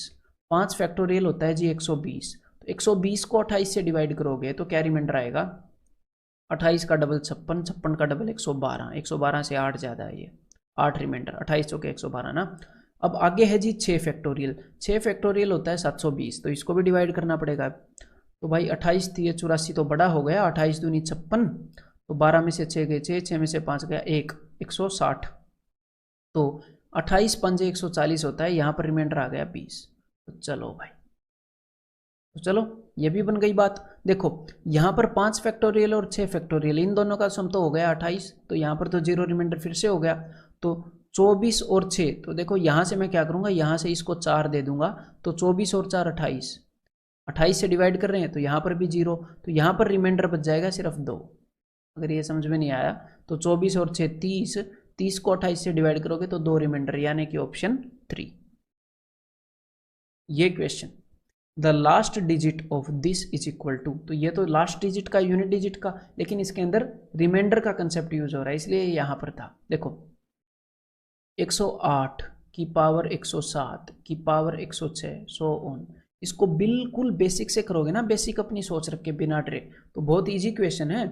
5 फैक्टोरियल होता है जी 120। तो 120 को 28 से डिवाइड करोगे तो क्या रिमाइंडर आएगा, 28 का डबल 56, 56 का डबल 112, 112 से 8 ज़्यादा है, ये 8 रिमाइंडर, 28 चौके 112 ना। अब आगे है जी 6 फैक्टोरियल, 6 फैक्टोरियल होता है 720, तो इसको भी डिवाइड करना पड़ेगा। तो भाई 28 थी 84 तो बड़ा हो गया, 28 दूनी 56, तो 12 में से 6 गए 6, 6 में से 5 गया 1, 160। तो 28 पंजे 140 होता है, यहाँ पर रिमाइंडर आ गया 20। तो चलो भाई, तो चलो ये भी बन गई बात। देखो यहाँ पर 5 फैक्टोरियल और 6 फैक्टोरियल इन दोनों का सम तो हो गया 28, तो यहाँ पर तो 0 रिमाइंडर फिर से हो गया। तो 24 और 6, तो देखो यहाँ से मैं क्या करूँगा, यहाँ से इसको 4 दे दूंगा, तो 24 और 4 28, 28 से डिवाइड कर रहे हैं तो यहाँ पर भी 0, तो यहाँ पर रिमाइंडर बच जाएगा सिर्फ 2। अगर ये समझ में नहीं आया तो 24 और 6 30, 30 को 28 से डिवाइड करोगे तो 2 रिमाइंडर, यानी कि ऑप्शन 3। ये question, the last digit of this is equal to, तो ये तो लास्ट डिजिट का, यूनिट डिजिट का, लेकिन इसके अंदर रिमाइंडर का कंसेप्ट यूज हो रहा है, इसलिए यहां पर था। देखो 108 की पावर 107 की पावर 106 सो ऑन, इसको बिल्कुल बेसिक से करोगे ना, बेसिक अपनी सोच रख के बिना डरे, तो बहुत इजी क्वेश्चन है।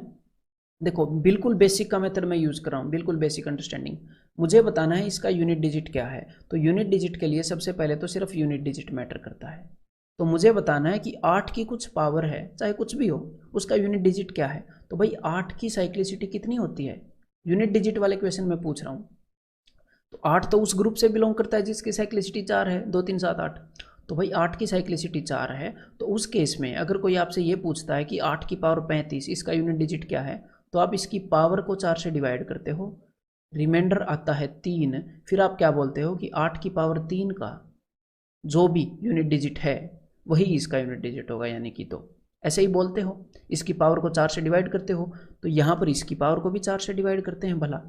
देखो बिल्कुल बेसिक का मेथड मैं यूज कर रहा हूँ, बिल्कुल बेसिक अंडरस्टैंडिंग। मुझे बताना है इसका यूनिट डिजिट क्या है, तो यूनिट डिजिट के लिए सबसे पहले तो सिर्फ यूनिट डिजिट मैटर करता है। तो मुझे बताना है कि 8 की कुछ पावर है, चाहे कुछ भी हो, उसका यूनिट डिजिट क्या है। तो भाई 8 की साइक्लिसिटी कितनी होती है, यूनिट डिजिट वाले क्वेश्चन में पूछ रहा हूँ। तो 8 तो उस ग्रुप से बिलोंग करता है जिसकी साइक्लिसिटी 4 है, 2 3 7 8। तो भाई 8 की साइक्लिसिटी 4 है, तो उस केस में अगर कोई आपसे ये पूछता है कि 8 की पावर 35 इसका यूनिट डिजिट क्या है, तो आप इसकी पावर को 4 से डिवाइड करते हो, रिमाइंडर आता है 3, फिर आप क्या बोलते हो कि 8 की पावर 3 का जो भी यूनिट डिजिट है वही इसका यूनिट डिजिट होगा, यानी कि 2। ऐसे ही बोलते हो, इसकी पावर को 4 से डिवाइड करते हो, तो यहाँ पर इसकी पावर को भी 4 से डिवाइड करते हैं भला,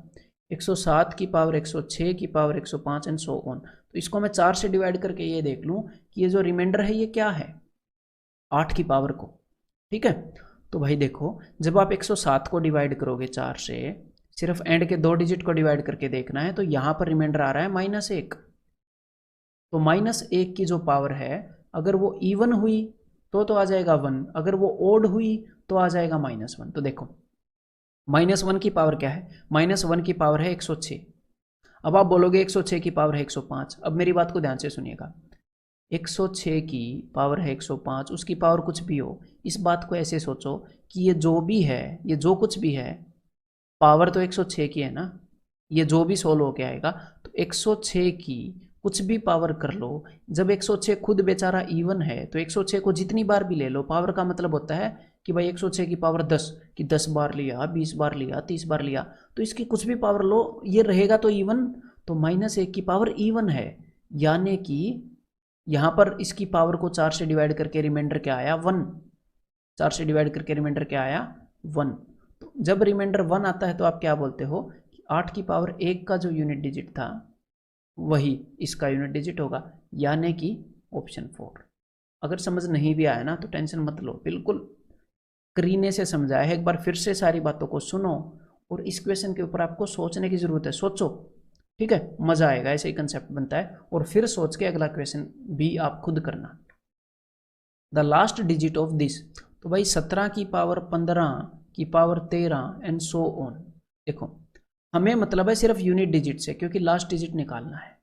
107 की पावर 106 की पावर 105 एंड सो ऑन। तो इसको मैं 4 से डिवाइड करके ये देख लूँ कि ये जो रिमाइंडर है ये क्या है, 8 की पावर को, ठीक है। तो भाई देखो जब आप 107 को डिवाइड करोगे 4 से, सिर्फ एंड के 2 डिजिट को डिवाइड करके देखना है, तो यहाँ पर रिमाइंडर आ रहा है -1। तो -1 की जो पावर है, अगर वो इवन हुई तो आ जाएगा 1, अगर वो ओड हुई तो आ जाएगा -1। तो देखो -1 की पावर क्या है, -1 की पावर है 106। अब आप बोलोगे 106 की पावर है 105, अब मेरी बात को ध्यान से सुनिएगा, 106 की पावर है 105, उसकी पावर कुछ भी हो, इस बात को ऐसे सोचो कि ये जो भी है, ये जो कुछ भी है, पावर तो 106 की है ना, ये जो भी सोल्व होके आएगा, तो 106 की कुछ भी पावर कर लो, जब 106 खुद बेचारा इवन है तो 106 को जितनी बार भी ले लो, पावर का मतलब होता है कि भाई 106 की पावर 10, कि 10 बार लिया, 20 बार लिया, 30 बार लिया, तो इसकी कुछ भी पावर लो, ये रहेगा तो इवन। तो -1 की पावर इवन है, यानी कि यहाँ पर इसकी पावर को 4 से डिवाइड करके रिमाइंडर क्या आया, 1। 4 से डिवाइड करके रिमाइंडर क्या आया, 1। तो जब रिमाइंडर 1 आता है तो आप क्या बोलते हो कि 8 की पावर 1 का जो यूनिट डिजिट था वही इसका यूनिट डिजिट होगा, यानी कि ऑप्शन 4। अगर समझ नहीं भी आया ना तो टेंशन मत लो, बिल्कुल करीने से समझाया है, एक बार फिर से सारी बातों को सुनो और इस क्वेश्चन के ऊपर आपको सोचने की जरूरत है, सोचो, ठीक है, मजा आएगा, ऐसे ही कंसेप्ट बनता है। और फिर सोच के अगला क्वेश्चन भी आप खुद करना। The last digit of this, तो भाई 17 की पावर 15 की पावर 13 एंड सो ऑन। देखो हमें मतलब है सिर्फ यूनिट डिजिट से, क्योंकि लास्ट डिजिट निकालना है।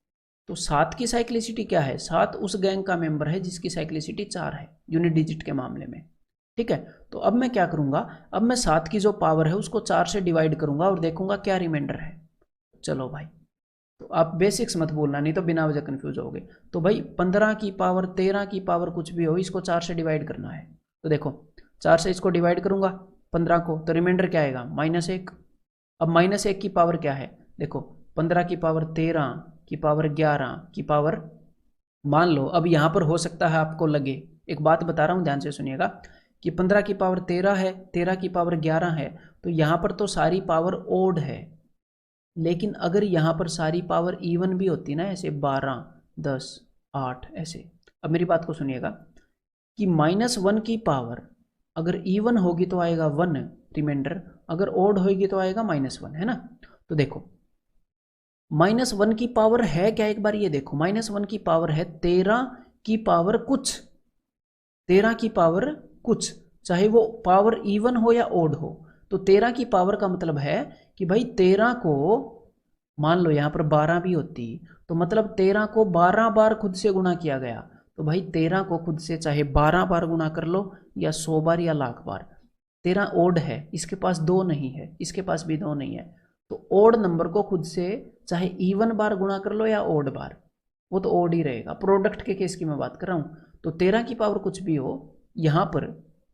तो 7 की साइक्लिसिटी क्या है, 7 उस गैंग का मेंबर है जिसकी साइक्लिसिटी 4 है यूनिट डिजिट के मामले में, ठीक है। तो अब मैं क्या करूंगा, अब मैं 7 की जो पावर है उसको 4 से डिवाइड करूंगा और देखूंगा क्या रिमाइंडर है। चलो भाई, तो आप बेसिक्स मत बोलना, नहीं तो बिना वजह कंफ्यूज होगे। तो भाई 15 की पावर 13 की पावर कुछ भी हो, इसको 4 से डिवाइड करना है। तो देखो 4 से इसको डिवाइड करूंगा 15 को, तो रिमाइंडर क्या आएगा, -1। अब -1 की पावर क्या है, देखो 15 की पावर 13 की पावर 11 की पावर, मान लो अब यहाँ पर हो सकता है आपको लगे, एक बात बता रहा हूँ ध्यान से सुनिएगा, कि 15 की पावर 13 है, 13 की पावर 11 है, तो यहाँ पर तो सारी पावर ओड है। लेकिन अगर यहाँ पर सारी पावर इवन भी होती ना, ऐसे 12, 10, 8 ऐसे, अब मेरी बात को सुनिएगा कि -1 की पावर अगर इवन होगी तो आएगा 1 रिमाइंडर, अगर ओड होगी तो आएगा -1, है ना। तो देखो -1 की पावर है क्या, एक बार ये देखो, -1 की पावर है 13 की पावर कुछ, 13 की पावर कुछ, चाहे वो पावर इवन हो या ओड हो। तो 13 की पावर का मतलब है कि भाई 13 को, मान लो यहाँ पर 12 भी होती, तो मतलब 13 को 12 बार खुद से गुणा किया गया। तो भाई 13 को खुद से चाहे 12 बार गुणा कर लो या 100 बार या लाख बार, 13 ओड है, इसके पास 2 नहीं है, इसके पास भी 2 नहीं है। तो ओड नंबर को खुद से चाहे इवन बार गुणा कर लो या ओड बार, वो तो ओड ही रहेगा। प्रोडक्ट के केस की मैं बात कर रहा हूँ। तो 13 की पावर कुछ भी हो, यहाँ पर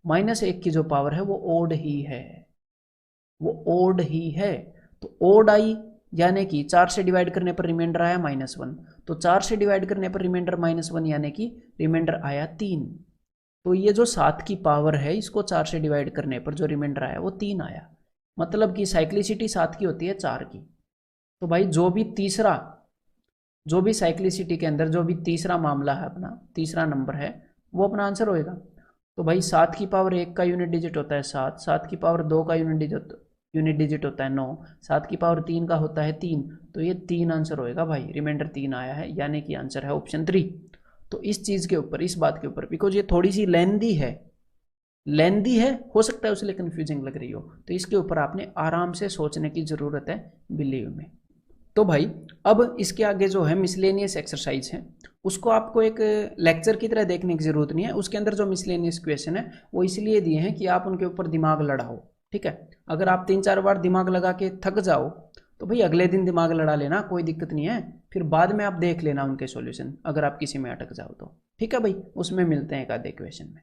-1 की जो पावर है वो ओड ही है, वो ओड ही है। तो ओड आई, यानी कि 4 से डिवाइड करने पर रिमाइंडर आया -1, तो 4 से डिवाइड करने पर रिमाइंडर -1, यानी कि रिमाइंडर आया 3। तो ये जो 7 की पावर है, इसको 4 से डिवाइड करने पर जो रिमाइंडर आया वो 3 आया, मतलब कि साइक्लिसिटी 7 की होती है 4 की। तो भाई जो भी साइक्लिसिटी के अंदर जो भी तीसरा मामला है, अपना तीसरा नंबर है, वो अपना आंसर होएगा। तो भाई 7 की पावर 1 का यूनिट डिजिट होता है 7, 7 की पावर 2 का यूनिट डिजिट होता है 9, 7 की पावर 3 का होता है 3, तो ये 3 आंसर होएगा भाई, रिमाइंडर 3 आया है, यानी कि आंसर है ऑप्शन 3। तो इस चीज़ के ऊपर, इस बात के ऊपर, बिकॉज ये थोड़ी सी लेंदी है, हो सकता है उसलिए कंफ्यूजिंग लग रही हो, तो इसके ऊपर आपने आराम से सोचने की ज़रूरत है, बिलीव में। तो भाई अब इसके आगे जो है मिसलेनियस एक्सरसाइज है, उसको आपको एक लेक्चर की तरह देखने की ज़रूरत नहीं है। उसके अंदर जो मिसलेनियस क्वेश्चन है वो इसलिए दिए हैं कि आप उनके ऊपर दिमाग लड़ाओ, ठीक है। अगर आप 3-4 बार दिमाग लगा के थक जाओ तो भाई अगले दिन दिमाग लड़ा लेना, कोई दिक्कत नहीं है, फिर बाद में आप देख लेना उनके सॉल्यूशन, अगर आप किसी में अटक जाओ तो, ठीक है भाई। उसमें मिलते हैं एक आधे क्वेश्चन में।